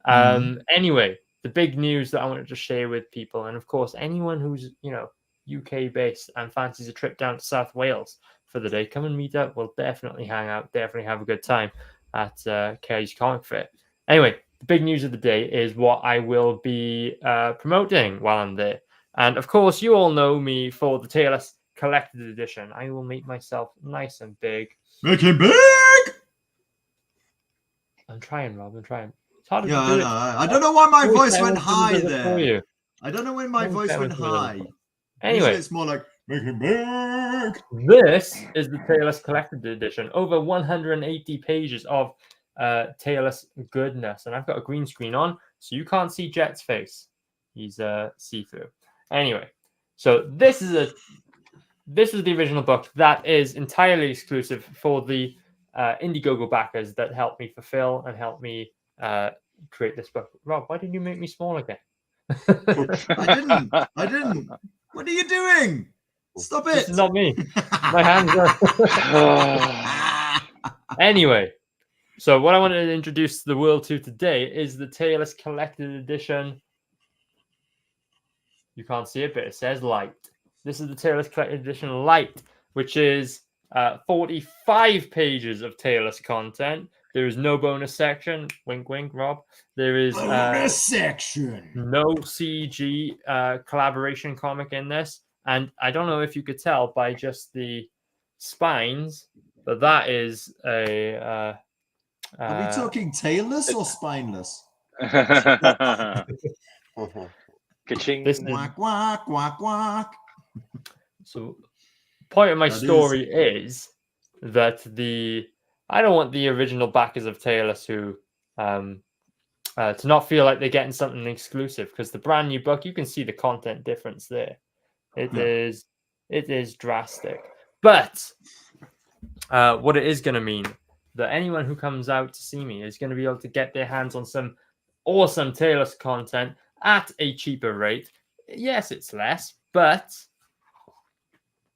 Anyway, the big news that I wanted to share with people, and of course, anyone who's UK based and fancies a trip down to South Wales for the day, come and meet up. We'll definitely hang out, definitely have a good time at Kelly's Comic Fair. Anyway, the big news of the day is what I will be promoting while I'm there. And of course, you all know me for the TLS Collected Edition. I will make myself nice and big. Make him big! I'm trying, Rob. I'm trying. It's hard to Yeah, do I it. know. I don't know why my voice went high For there. you. I don't know when my voice went high. Anyway, Usually it's more like, make him big! this is the TLS Collected Edition. Over 180 pages of TLS goodness. And I've got a green screen on, so you can't see Jet's face. He's see-through. Anyway, so this is the original book that is entirely exclusive for the Indiegogo backers that helped me fulfill and help me create this book. Rob, why didn't you make me small again? I didn't. What are you doing? Stop it. This is not me. My hands are... Anyway, so what I wanted to introduce to the world to today is the TLS Collected Edition. You can't see it, but it says Light. This is the TLS Collected Edition Light, which is 45 pages of TLS content. There is no bonus section. Wink, wink, Rob. There is bonus section. No CG collaboration comic in this. And I don't know if you could tell by just the spines, but that is a... Are we talking tailless or spineless? Ka-ching. Quack, quack, quack, quack. So, point of my story is that I don't want the original backers of TLS who to not feel like they're getting something exclusive, because the brand new book, you can see the content difference there. It is drastic. But what it is going to mean that anyone who comes out to see me is going to be able to get their hands on some awesome TLS content at a cheaper rate. Yes, it's less, but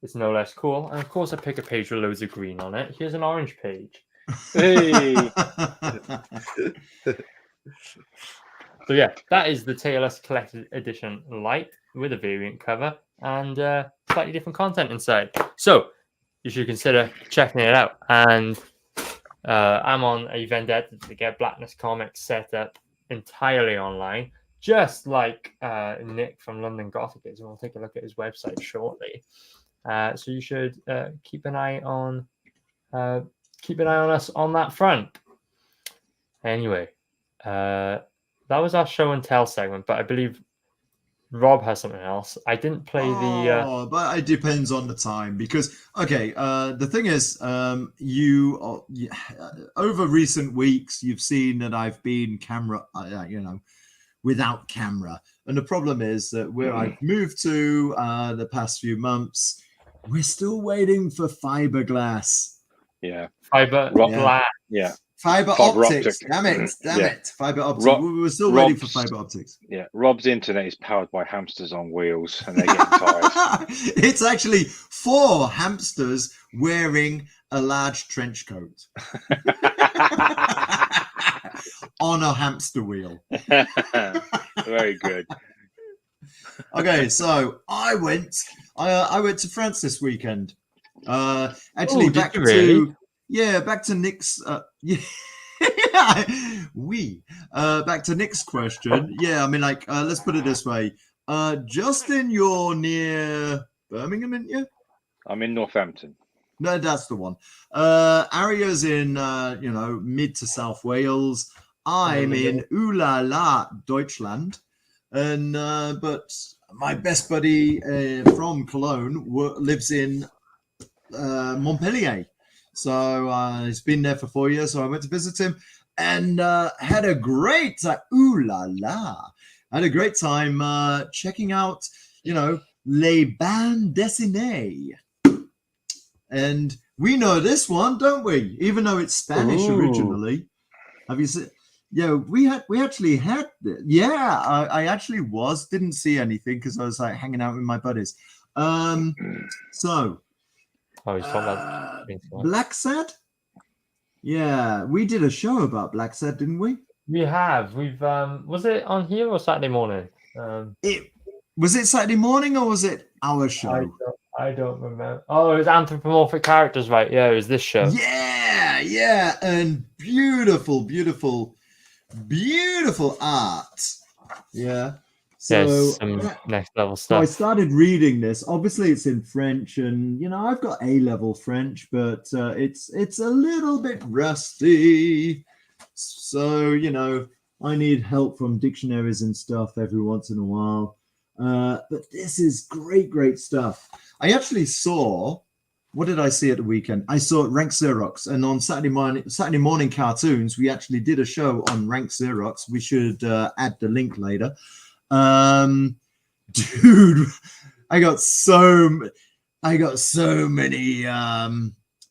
it's no less cool. And of course, I pick a page with loads of green on it. Here's an orange page. Hey. So yeah, that is the TLS Collected Edition Light with a variant cover and slightly different content inside. So you should consider checking it out. And I'm on a vendetta to get Blackness Comics set up entirely online, just like Nick from London Gothic is. And we'll take a look at his website shortly. So you should keep an eye on us on that front. Anyway, that was our show and tell segment, but I believe Rob has something else. I didn't play the... but it depends on the time, because, okay, the thing is, over recent weeks, you've seen that I've been without camera. And the problem is that where I've moved to the past few months, we're still waiting for fiberglass. Yeah. Fiberglass. Yeah. Fiber optics. Damn it. Fiber optics. We were still waiting for fiber optics. Yeah. Rob's internet is powered by hamsters on wheels, and they're getting tired. It's actually 4 hamsters wearing a large trench coat on a hamster wheel. Very good. Okay, so I went to France this weekend. Actually, back to Nick's. Back to Nick's question. Yeah, I mean, let's put it this way. Justin, you're near Birmingham, aren't you? I'm in Northampton. No, that's the one. Aria's in mid to South Wales. I'm in Ooh La La, Deutschland, and but my best buddy from Cologne lives in Montpellier. So he's been there for 4 years. So I went to visit him and had a great time. Ooh La La! Had a great time checking out, Les Bandes Dessinées. And we know this one, don't we? Even though it's Spanish originally. Have you seen? Yeah, we actually had. Yeah, I actually didn't see anything because I was like hanging out with my buddies. So. Oh, he's talking about Black Sad. Yeah, we did a show about Black Sad, didn't we? We have. We've was it on here or Saturday morning? Was it Saturday morning or was it our show? I don't remember. Oh, it was anthropomorphic characters, right? Yeah, it was this show. Yeah, and beautiful art. Yeah. So some next level So I stuff. started reading this. Obviously, it's in French, and I've got A-level French, but it's a little bit rusty. So I need help from dictionaries and stuff every once in a while. But this is great stuff. I actually saw. What did I see at the weekend? I saw Rank Xerox, and on Saturday morning cartoons, we actually did a show on Rank Xerox. We should add the link later. Dude, I got so many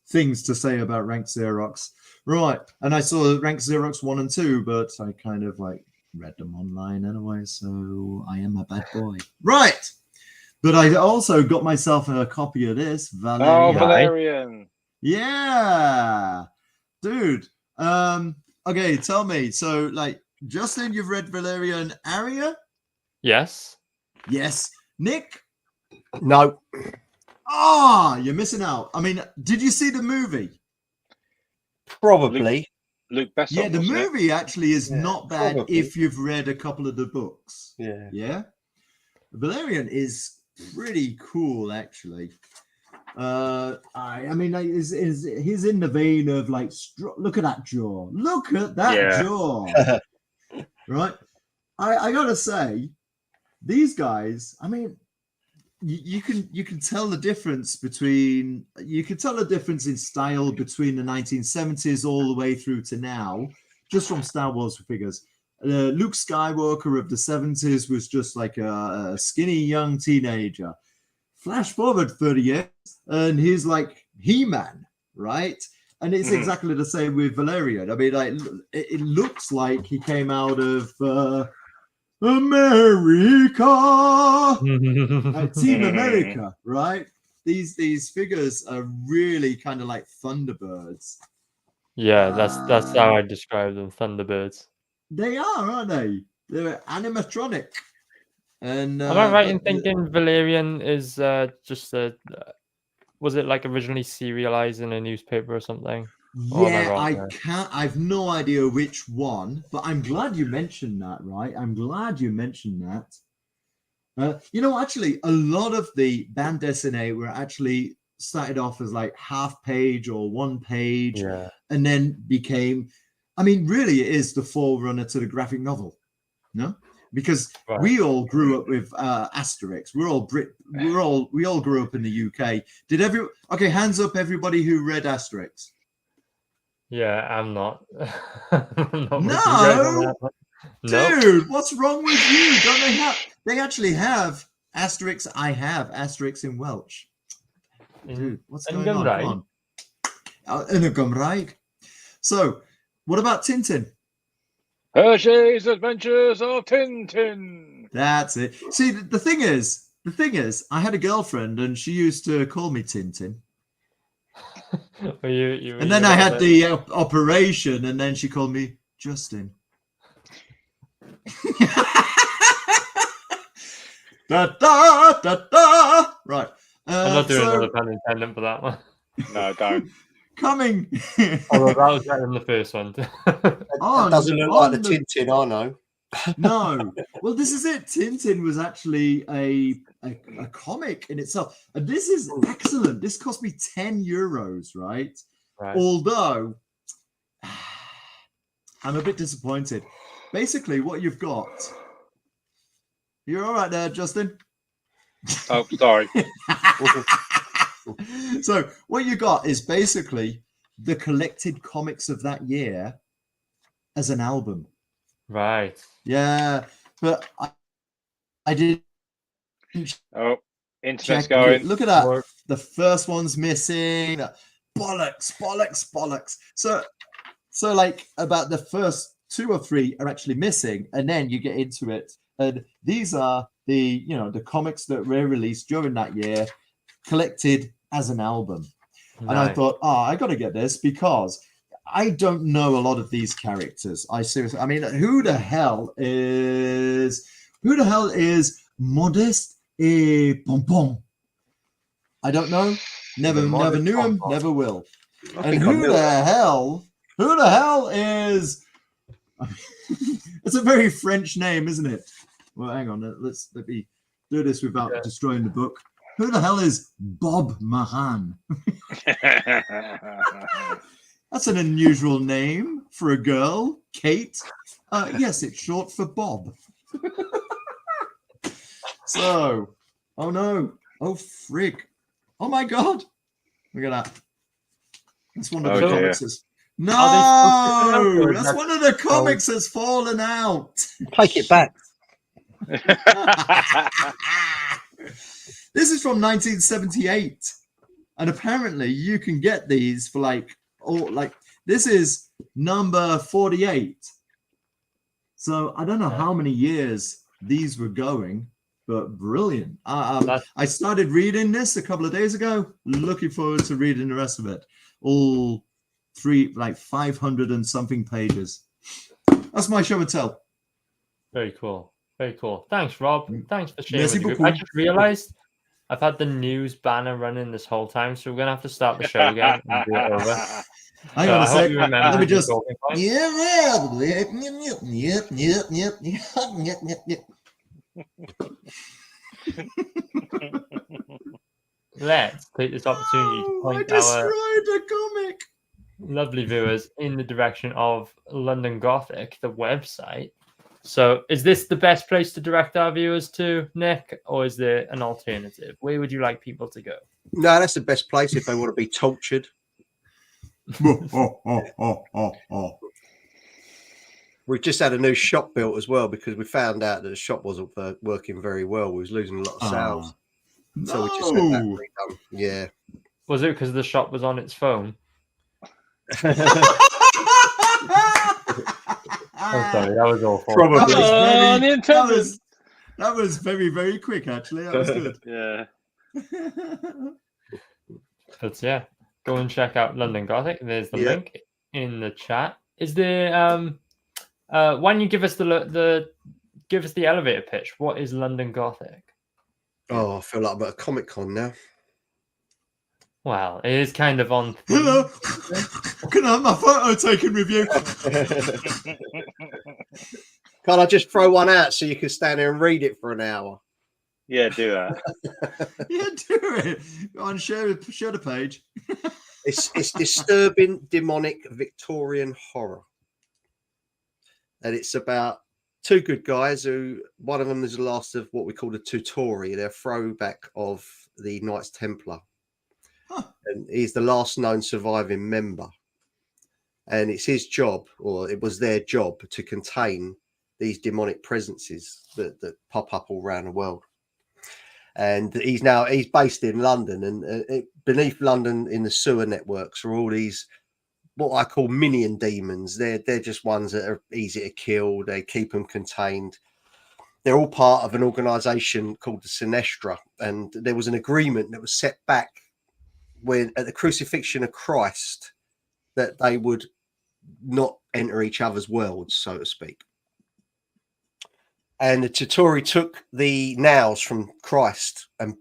things to say about Rank Xerox. Right, and I saw Rank Xerox 1 and 2, but I kind of read them online anyway, so I am a bad boy. Right, but I also got myself a copy of this. Valerian. Oh, Valerian. Yeah, dude. Okay, tell me. So, Justin, you've read Valerian Aria? Yes. Yes. Nick? No. You're missing out. I mean, did you see the movie? Probably. Luke Besson. Yeah, the movie actually is not bad probably. if you've read a couple of the books. Yeah. Yeah? Valerian is pretty cool, actually. I mean, he's in the vein of look at that jaw. Look at that jaw. Right? I gotta say, these guys, I mean, you can tell the difference in style between the 1970s all the way through to now, just from Star Wars figures. Luke Skywalker of the 70s was just like a skinny young teenager. Flash forward 30 years, and he's like He-Man, right? And it's exactly the same with Valerian. I mean, it looks like he came out of America, Team America, right? These figures are really kind of like Thunderbirds. Yeah, that's how I describe them, Thunderbirds. They are, aren't they? They're animatronic. And am I right in thinking Valerian is just a? Was it originally serialized in a newspaper or something? Yeah, I've no idea which one, but I'm glad you mentioned that, right? I'm glad you mentioned that. Actually, a lot of the bande dessinée were actually started off as half page or 1 page, and then became, I mean, really it is the forerunner to the graphic novel, no? Because we all grew up with Asterix. We're all we all grew up in the UK. Okay, hands up everybody who read Asterix. Yeah, I'm not. No, dude, what's wrong with you? Don't they have? They actually have Asterix. I have Asterix in Welsh. Dude, what's going on? Come on. In a Gymraeg. So, what about Tintin? Hershey's Adventures of Tintin. That's it. See, the thing is, I had a girlfriend and she used to call me Tintin. And then I had the operation, and then she called me Justin. Da, da, da, da. Right. I'm not doing another pun intended for that one. No, don't. Coming. Although that was better than the first one. That doesn't look like the Tintin I know. No. Well, this is it. Tintin was actually a comic in itself. And this is excellent. This cost me 10 euros, right? Although I'm a bit disappointed. Basically, what you've got. You're all right there, Justin? Oh, sorry. So what you got is basically the collected comics of that year as an album. Right. Yeah, but I didn't Oh, internet's check going. it. Look at that. Work. The first one's missing. Bollocks. So like about the first 2 or 3 are actually missing, and then you get into it. And these are the the comics that were released during that year, collected as an album. And I thought, I got to get this because I don't know a lot of these characters. I mean, who the hell is Modeste et Pompon? I don't know. Never knew him. Never will. And who the hell is? It's a very French name, isn't it? Well, hang on. Let me do this without destroying the book. Who the hell is Bob Mahan? That's an unusual name for a girl. Kate. Yes, it's short for Bob. So, oh no. Oh, frig. Oh my God. Look at that. That's one of the comics. No, that's one of the comics that's fallen out. Take it back. This is from 1978, and apparently you can get these for this is number 48. So I don't know how many years these were going, but brilliant. I started reading this a couple of days ago. Looking forward to reading the rest of it. All 500 and something pages. That's my show and tell. Very cool. Very cool. Thanks, Rob. Thanks for sharing Merci with the group. beaucoup. I just realized I've had the news banner running this whole time, so we're gonna have to start the show again and do it over. Hang on a sec. Let me just. Let's take this opportunity to I point destroyed our a comic. lovely viewers in the direction of London Gothic, the website. So is this the best place to direct our viewers to, Nick, or is there an alternative? Where would you like people to go? No, that's the best place if they want to be tortured. We've just had a new shop built as well because we found out that the shop wasn't working very well. We was losing a lot of sales. So we just had that redone. Yeah. Was it because the shop was on its phone? Oh, sorry, that was awful. Probably. That was very, very quick, actually. That was good. Yeah. But yeah, go and check out London Gothic. There's the link in the chat. Is there why don't you give us the elevator pitch? What is London Gothic? Oh, I feel like I'm at a Comic Con now. Well, it is kind of on. Hello. Can I have my photo taken with you? Can't I just throw one out so you can stand there and read it for an hour? Yeah, do that. Yeah, do it. Go on, share the page. It's disturbing, demonic, Victorian horror. And it's about 2 good guys who, one of them is the last of what we call the Tutori. They're a throwback of the Knights Templar. Huh. And he's the last known surviving member. And it's his job, or it was their job, to contain these demonic presences that pop up all around the world. And he's based in London, and beneath London in the sewer networks are all these what I call minion demons. They're just ones that are easy to kill. They keep them contained. They're all part of an organization called the Sinestra, and there was an agreement that was set back when at the crucifixion of Christ that they would not enter each other's worlds, so to speak. And the Tutori took the nails from Christ and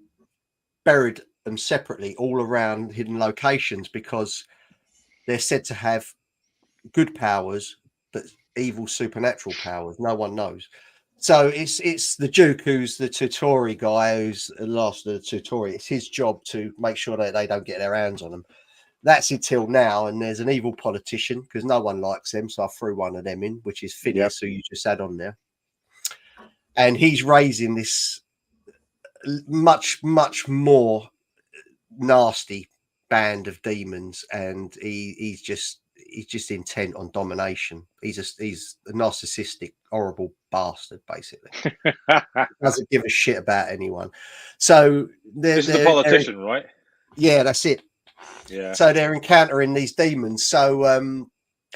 buried them separately all around hidden locations because they're said to have good powers, but evil supernatural powers. No one knows. So it's the Duke, who's the Tutori guy, who's the last of the Tutori. It's his job to make sure that they don't get their hands on them. That's until now, and there's an evil politician because no one likes them, so I threw one of them in, which is Phineas, who you just had on there, and he's raising this much more nasty band of demons, and he's just intent on domination. He's a narcissistic, horrible bastard, basically. Doesn't give a shit about anyone. So this is the politician, right? Yeah, that's it. Yeah. So they're encountering these demons. So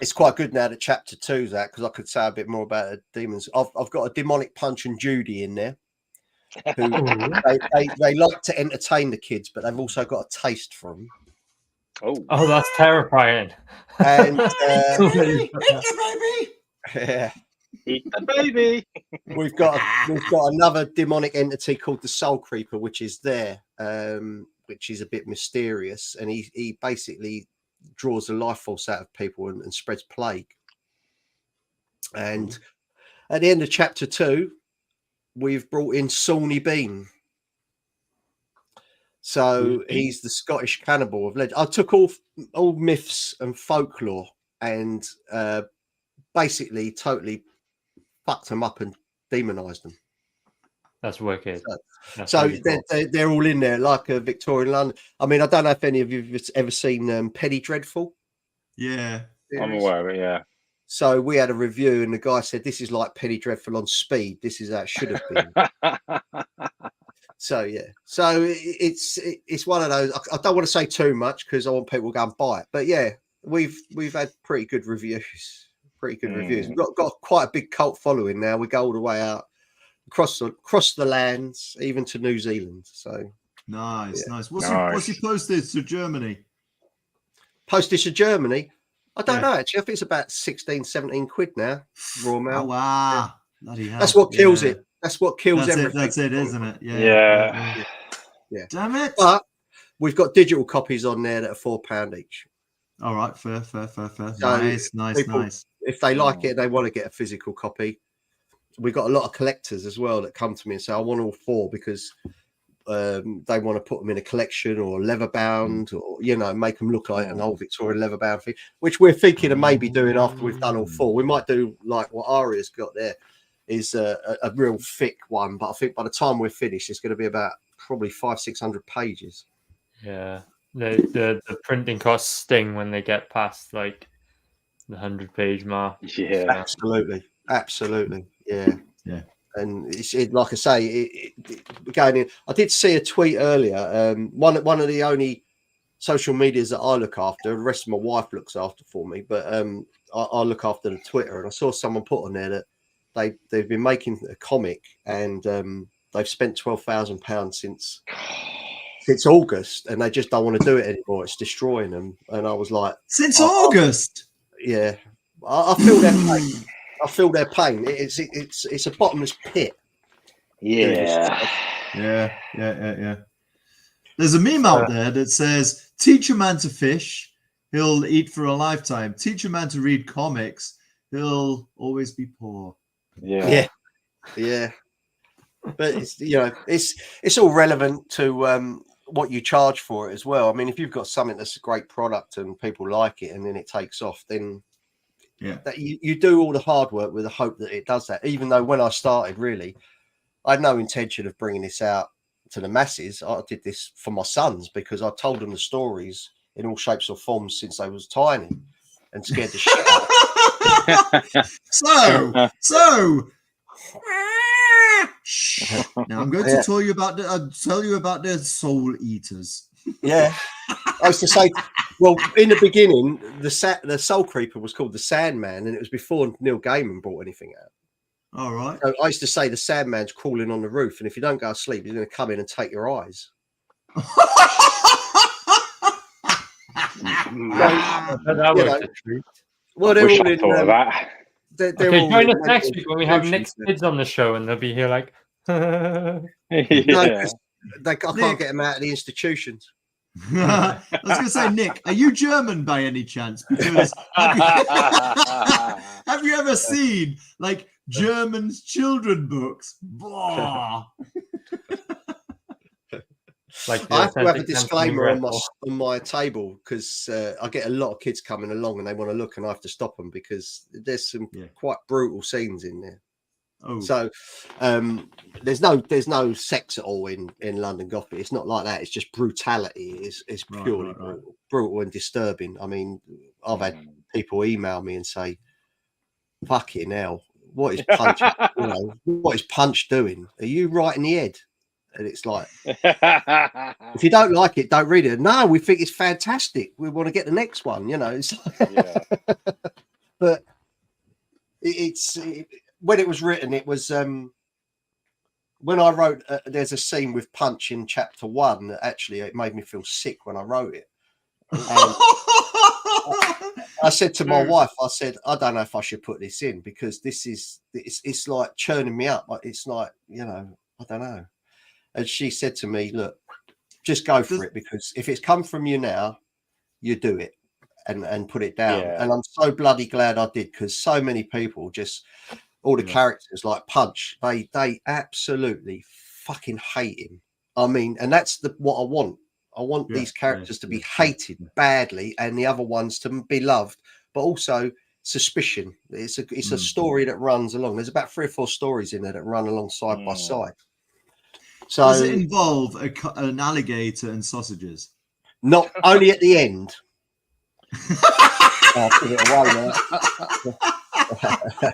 it's quite good now that chapter 2's out, because I could say a bit more about the demons. I've got a demonic Punch and Judy in there. Who they like to entertain the kids, but they've also got a taste for them. Oh, that's terrifying. And Eat the baby. yeah, Eat the baby. we've got another demonic entity called the Soul Creeper, which is there, which is a bit mysterious, and he basically draws the life force out of people and spreads plague. And at the end of chapter 2, we've brought in Sawney Bean. So he's the Scottish cannibal of legend. I took all myths and folklore and basically totally fucked them up and demonized them. That's wicked. So they're all in there, like a Victorian London. I mean, I don't know if any of you have ever seen Penny Dreadful. Yeah, I'm aware of it. Yeah. So we had a review, and the guy said, "This is like Penny Dreadful on speed. This is how it should have been." So yeah, so it's one of those. I don't want to say too much because I want people to go and buy it. But yeah, we've had pretty good reviews. We've got quite a big cult following now. We go all the way out across the lands, even to New Zealand. So nice. What's your postage to Germany? Postage to Germany? I don't know, actually. I think it's about 16, 17 quid now. Raw mail. Oh, wow. Bloody hell. That's what kills it. That's what kills everything. That's it, isn't it? Yeah. Damn it. But we've got digital copies on there that are £4 each. All right. Fair. So Nice. If they like it, they want to get a physical copy. We've got a lot of collectors as well that come to me and say, I want all 4 because they want to put them in a collection or leather bound, or make them look like an old Victorian leather bound thing, which we're thinking of maybe doing after we've done all 4. We might do like what Aria's got there, is a real thick one, but I think by the time we're finished, it's going to be about probably 500-600 pages. Yeah, the printing costs sting when they get past like the 100-page mark. Yeah, absolutely, yeah. And it's like I say, going in. I did see a tweet earlier. One of the only social medias that I look after. The rest of my wife looks after for me, but I look after the Twitter. And I saw someone put on there that they've been making a comic, and they've spent £12,000 since August, and they just don't want to do it anymore. It's destroying them. And I was like, since August, yeah, I feel their pain. I feel their pain. It's a bottomless pit. Yeah. There's a meme out there that says, "Teach a man to fish, he'll eat for a lifetime. Teach a man to read comics, he'll always be poor." Yeah. But it's all relevant to what you charge for it as well. I mean, if you've got something that's a great product and people like it, and then it takes off, then that you do all the hard work with the hope that it does that. Even though when I started, really, I had no intention of bringing this out to the masses. I did this for my sons because I told them the stories in all shapes or forms since they was tiny and scared the shit out. So now I'm going to tell you about the soul eaters. Yeah, I used to say, well, in the beginning, the Soul Creeper was called the Sandman, and it was before Neil Gaiman brought anything out. All right. So I used to say the Sandman's crawling on the roof, and if you don't go to sleep, he's going to come in and take your eyes. Well, they're all in. That. Okay, join us next week when we have Nick's kids on the show, and they'll be here like. I can't get them out of the institutions. I was going to say, Nick, are you German by any chance? Because have you ever seen like German's children books? Blah. Like I have to have a authentic disclaimer on Gretel. my table because I get a lot of kids coming along and they want to look, and I have to stop them because there's some quite brutal scenes in there. Oh. So there's no sex at all in London Gothic. It's not like that. It's just brutality. It's purely brutal and disturbing. I mean, I've had people email me and say, "Fucking hell, what is Punch? What is Punch doing? Are you right in the head?" And it's like, if you don't like it, don't read it. No, we think it's fantastic. We want to get the next one. It's but it's when it was written, it was when I wrote. There's a scene with Punch in chapter 1 that actually it made me feel sick when I wrote it. I said to my wife, I said, I don't know if I should put this in because it's like churning me up. It's like I don't know. And she said to me, look, just go for it, because if it's come from you now, you do it and put it down. And I'm so bloody glad I did, because so many people all the characters like Punch, they absolutely fucking hate him. I mean, and that's what I want. I want these characters to be hated badly and the other ones to be loved, but also suspicion. It's a story that runs along. There's about 3 or 4 stories in there that run along side by side. So does it involve an alligator and sausages? Not only at the end. I'll put it away now.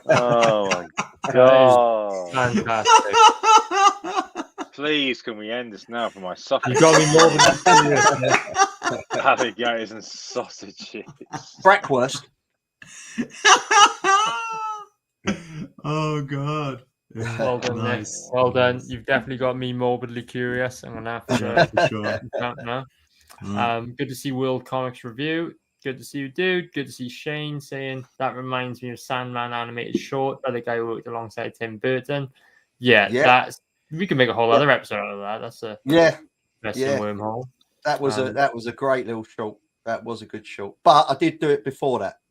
Oh my god! Fantastic. Please, can we end this now for my suffering? You got me more than alligators and sausages. Bratwurst. Oh god. Well done, Nice. Nick. Well done. You've definitely got me morbidly curious. I'm gonna have to for sure. now. Good to see World Comics Review. Good to see you, dude. Good to see Shane saying that reminds me of Sandman animated short by the guy who worked alongside Tim Burton. Yeah. We can make a whole other episode out of that. That's a wormhole. That was a great little short. That was a good short. But I did do it before that,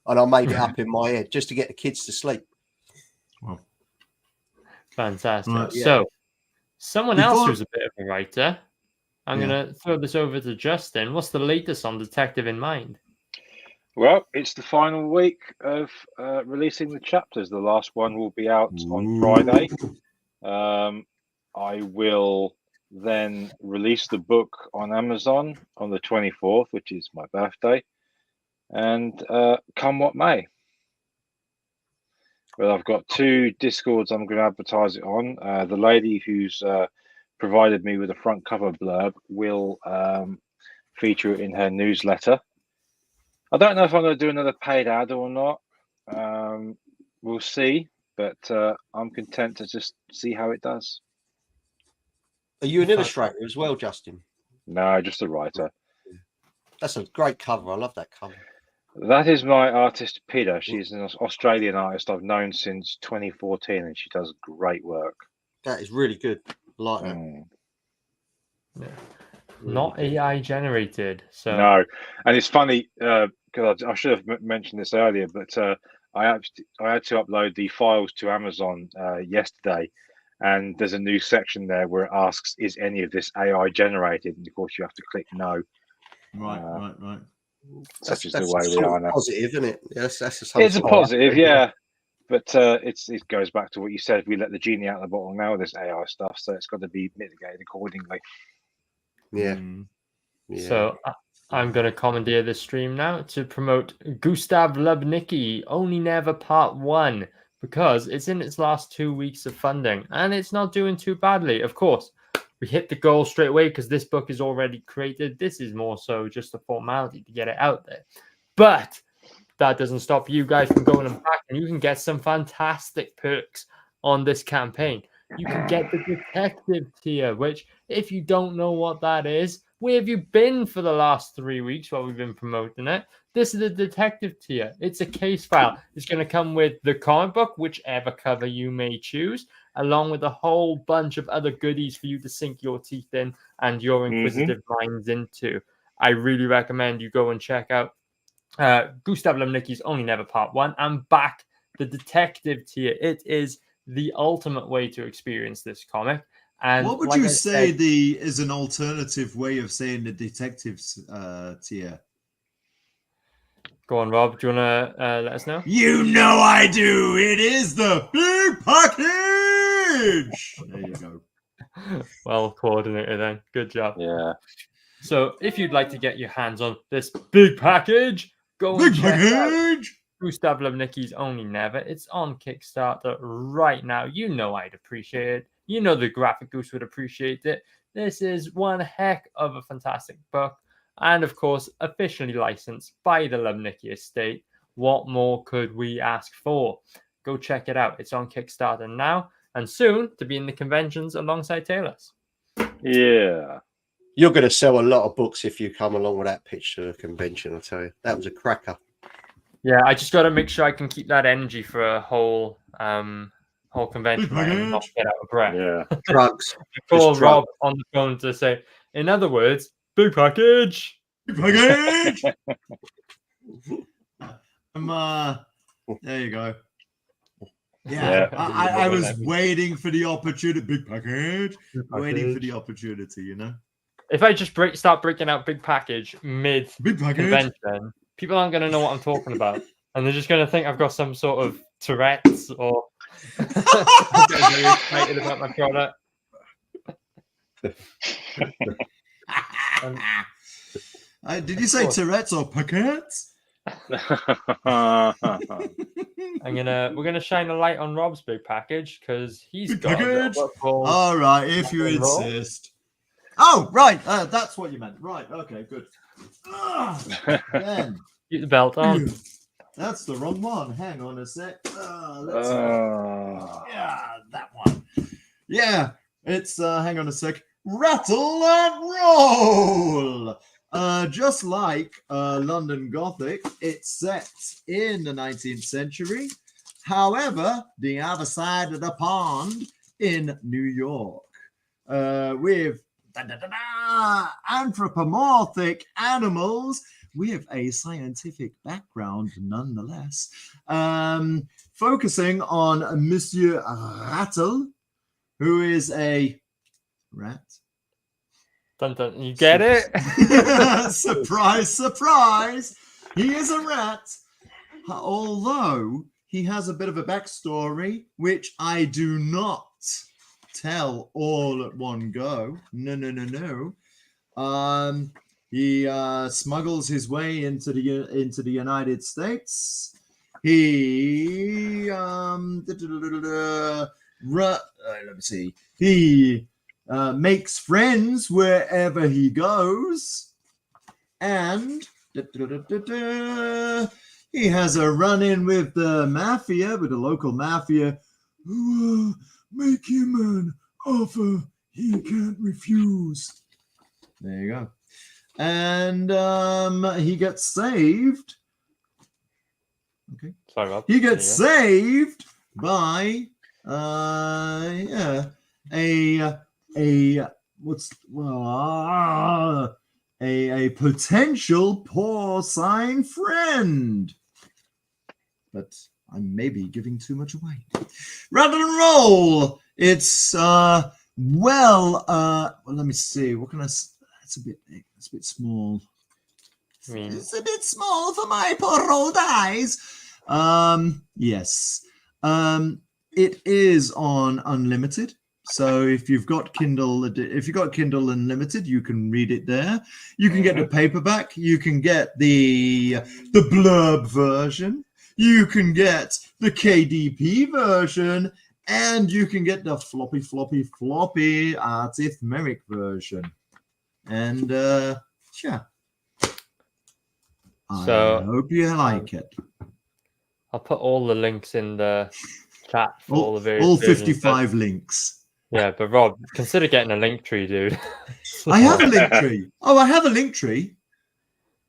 and I made it up in my head just to get the kids to sleep. Wow. Fantastic. Right, So, someone else who's a bit of a writer, I'm going to throw this over to Justin. What's the latest on Detective in Mind? Well, it's the final week of releasing the chapters. The last one will be out on Friday. I will then release the book on Amazon on the 24th, which is my birthday. And come what may. Well, I've got 2 Discords I'm going to advertise it on. The lady who's provided me with a front cover blurb will feature it in her newsletter. I don't know if I'm going to do another paid ad or not. We'll see, but I'm content to just see how it does. Are you an illustrator as well, Justin? No, just a writer. That's a great cover. I love that cover. That is my artist, Pida. She's an Australian artist I've known since 2014, and she does great work. That is really good. I like that. Yeah. Not AI generated. So no, and it's funny because I should have mentioned this earlier, but I had to upload the files to Amazon yesterday, and there's a new section there where it asks, "Is any of this AI generated?" And of course, you have to click no. Right. Such is the way we are now. Positive, isn't it? Yes, it's a positive, yeah. But it goes back to what you said. We let the genie out of the bottle now with this AI stuff, so it's got to be mitigated accordingly. Yeah. So I'm going to commandeer this stream now to promote Gustav Lubnicki, Only Never Part 1, because it's in its last 2 weeks of funding and it's not doing too badly. Of course, we hit the goal straight away because this book is already created. This is more so just a formality to get it out there. But that doesn't stop you guys from going back, and you can get some fantastic perks on this campaign. You can get the detective tier, which, if you don't know what that is, Where have you been for the last 3 weeks while we've been promoting it? This is the detective tier. It's a case file. It's going to come with the comic book, whichever cover you may choose, along with a whole bunch of other goodies for you to sink your teeth in and your inquisitive minds into. I really recommend you go and check out Gustav Lemnicki's Only Never Part 1 and back the detective tier. It is the ultimate way to experience this comic. And what would like you I say said, is an alternative way of saying the detectives tier? go on, Rob. Do you want to let us know? You know I do. It is the big package. There you go. Well coordinated then. Good job. Yeah. So if you'd like to get your hands on this big package, go and Big check out package. Gustav Lemnicki's Only Never. It's on Kickstarter right now. You know I'd appreciate it. You know the Graphic Goose would appreciate it. This is one heck of a fantastic book. And of course, officially licensed by the Lemnicki estate. What more could we ask for? Go check it out. It's on Kickstarter now and soon to be in the conventions alongside Taylor's. Yeah. You're going to sell a lot of books if you come along with that pitch to a convention, I tell you. That was a cracker. Yeah, I just got to make sure I can keep that energy for a whole convention, right, and not get out of breath. Yeah. Drugs. Call Just Rob on the phone to say, in other words, big package. Big package. There you go. Yeah, I was waiting for the opportunity. Big package. Waiting for the opportunity, you know. If I just start breaking out big package mid Big package. convention, people aren't going to know what I'm talking about, and they're just going to think I've got some sort of Tourette's or I'm getting very excited about my product. Did you say Tourette's or packets? We're gonna shine a light on Rob's big package because he's Big got package. a called All right, if you insist. Oh, right. That's what you meant. Right. Okay. Good. Then keep the belt on. that's the wrong one. Hang on a sec. Yeah, that one. Yeah, it's hang on a sec. Rattle and roll. Just like London Gothic, it's set in the 19th century. However, the other side of the pond in New York, with anthropomorphic animals with a scientific background nonetheless, focusing on Monsieur Rattle, who is a rat. Dun, dun. You get it? Surprise, surprise. He is a rat, although he has a bit of a backstory, which I do not tell all at one go. No. He smuggles his way into the United States. He let me see. He makes friends wherever he goes, and he has a run-in with the mafia, with the local mafia, who make him an offer he can't refuse. There you go. And he gets saved. Okay. Sorry, Rob. He gets saved by a potential porcine friend. But I may be giving too much away. Rattle and roll. It's let me see. What can I? It's a bit small. It's a bit small for my poor old eyes. Yes. It is on Unlimited. So if you've got Kindle Unlimited, you can read it there. You can get the paperback. You can get the blurb version. You can get the KDP version, and you can get the floppy arithmetic version. And yeah. So I hope you like it. I'll put all the links in the chat for all the various all versions, 55 links. Yeah, but Rob, consider getting a link tree, dude. I have a link tree. Oh, I have a link tree.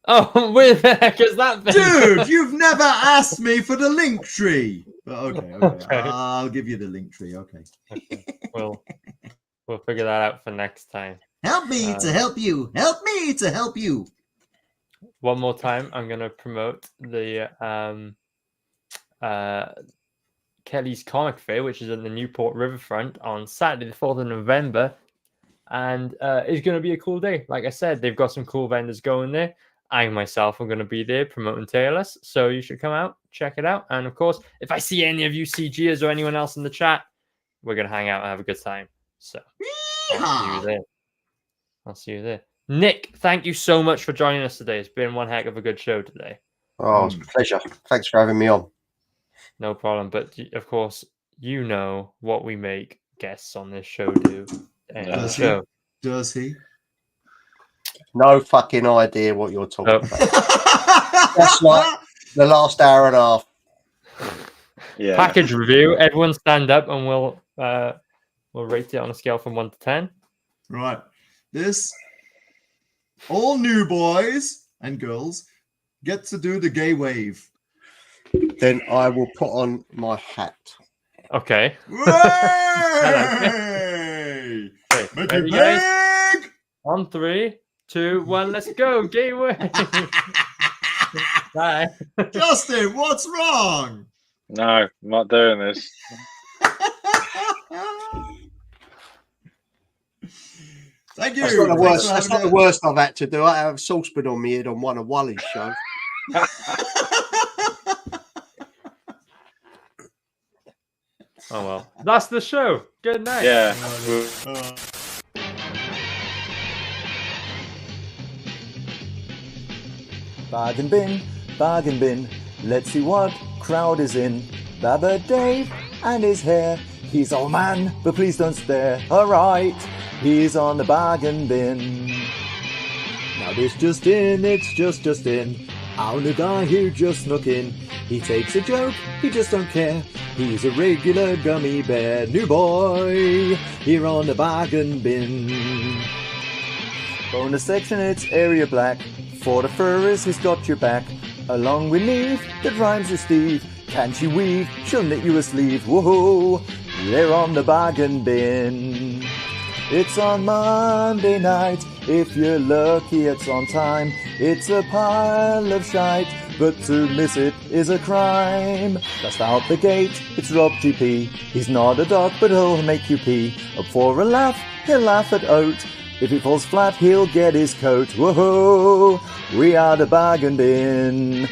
Oh, where the heck is that thing? Dude, you've never asked me for the link tree. But okay. Okay. I'll give you the link tree. Okay. We'll figure that out for next time. Help me to help you. Help me to help you. One more time, I'm going to promote the Kelly's Comic Fair, which is at the Newport Riverfront on Saturday, the 4th of November. And it's going to be a cool day. Like I said, they've got some cool vendors going there. I myself am going to be there promoting Taylor's. So you should come out, check it out. And of course, if I see any of you CGers or anyone else in the chat, we're going to hang out and have a good time. So I'll see you there. I'll see you there. Nick, thank you so much for joining us today. It's been one heck of a good show today. Oh, it's a pleasure. Thanks for having me on. No problem. But of course, you know what we make guests on this show do. Does he? No fucking idea what you're talking about. That's like the last hour and a half. Yeah. Package review. Everyone stand up and we'll rate it on a scale from 1 to 10. Right. This all new boys and girls get to do the gay wave. Then I will put on my hat. Okay. Hey! Make it big! On 3, 2, 1, let's go. Gay wave. Bye. Justin, what's wrong? No, I'm not doing this. Thank you. That's not the worst. That's not the worst I've had to do. I have a saucepan on my head on one of Wally's shows. Oh well, that's the show. Good night. Yeah. Bargain bin, let's see what crowd is in. Baba Dave and his hair. He's old man, but please don't stare. Alright, he's on the bargain bin. Now this just in, it's just in. Our new guy who just snuck in. He takes a joke, he just don't care. He's a regular gummy bear. New boy, here on the bargain bin. Bonus section, it's area black. For the furries, he's got your back. Along with Neve, that rhymes with Steve. Can't you weave? She'll knit you a sleeve. Whoa, they're on the bargain bin. It's on Monday night. If you're lucky, it's on time. It's a pile of shite, but to miss it is a crime. Just out the gate, it's Rob GP. He's not a dog, but he'll make you pee. Up for a laugh, he'll laugh at oat. If he falls flat, he'll get his coat. Whoa, we are the bargain bin.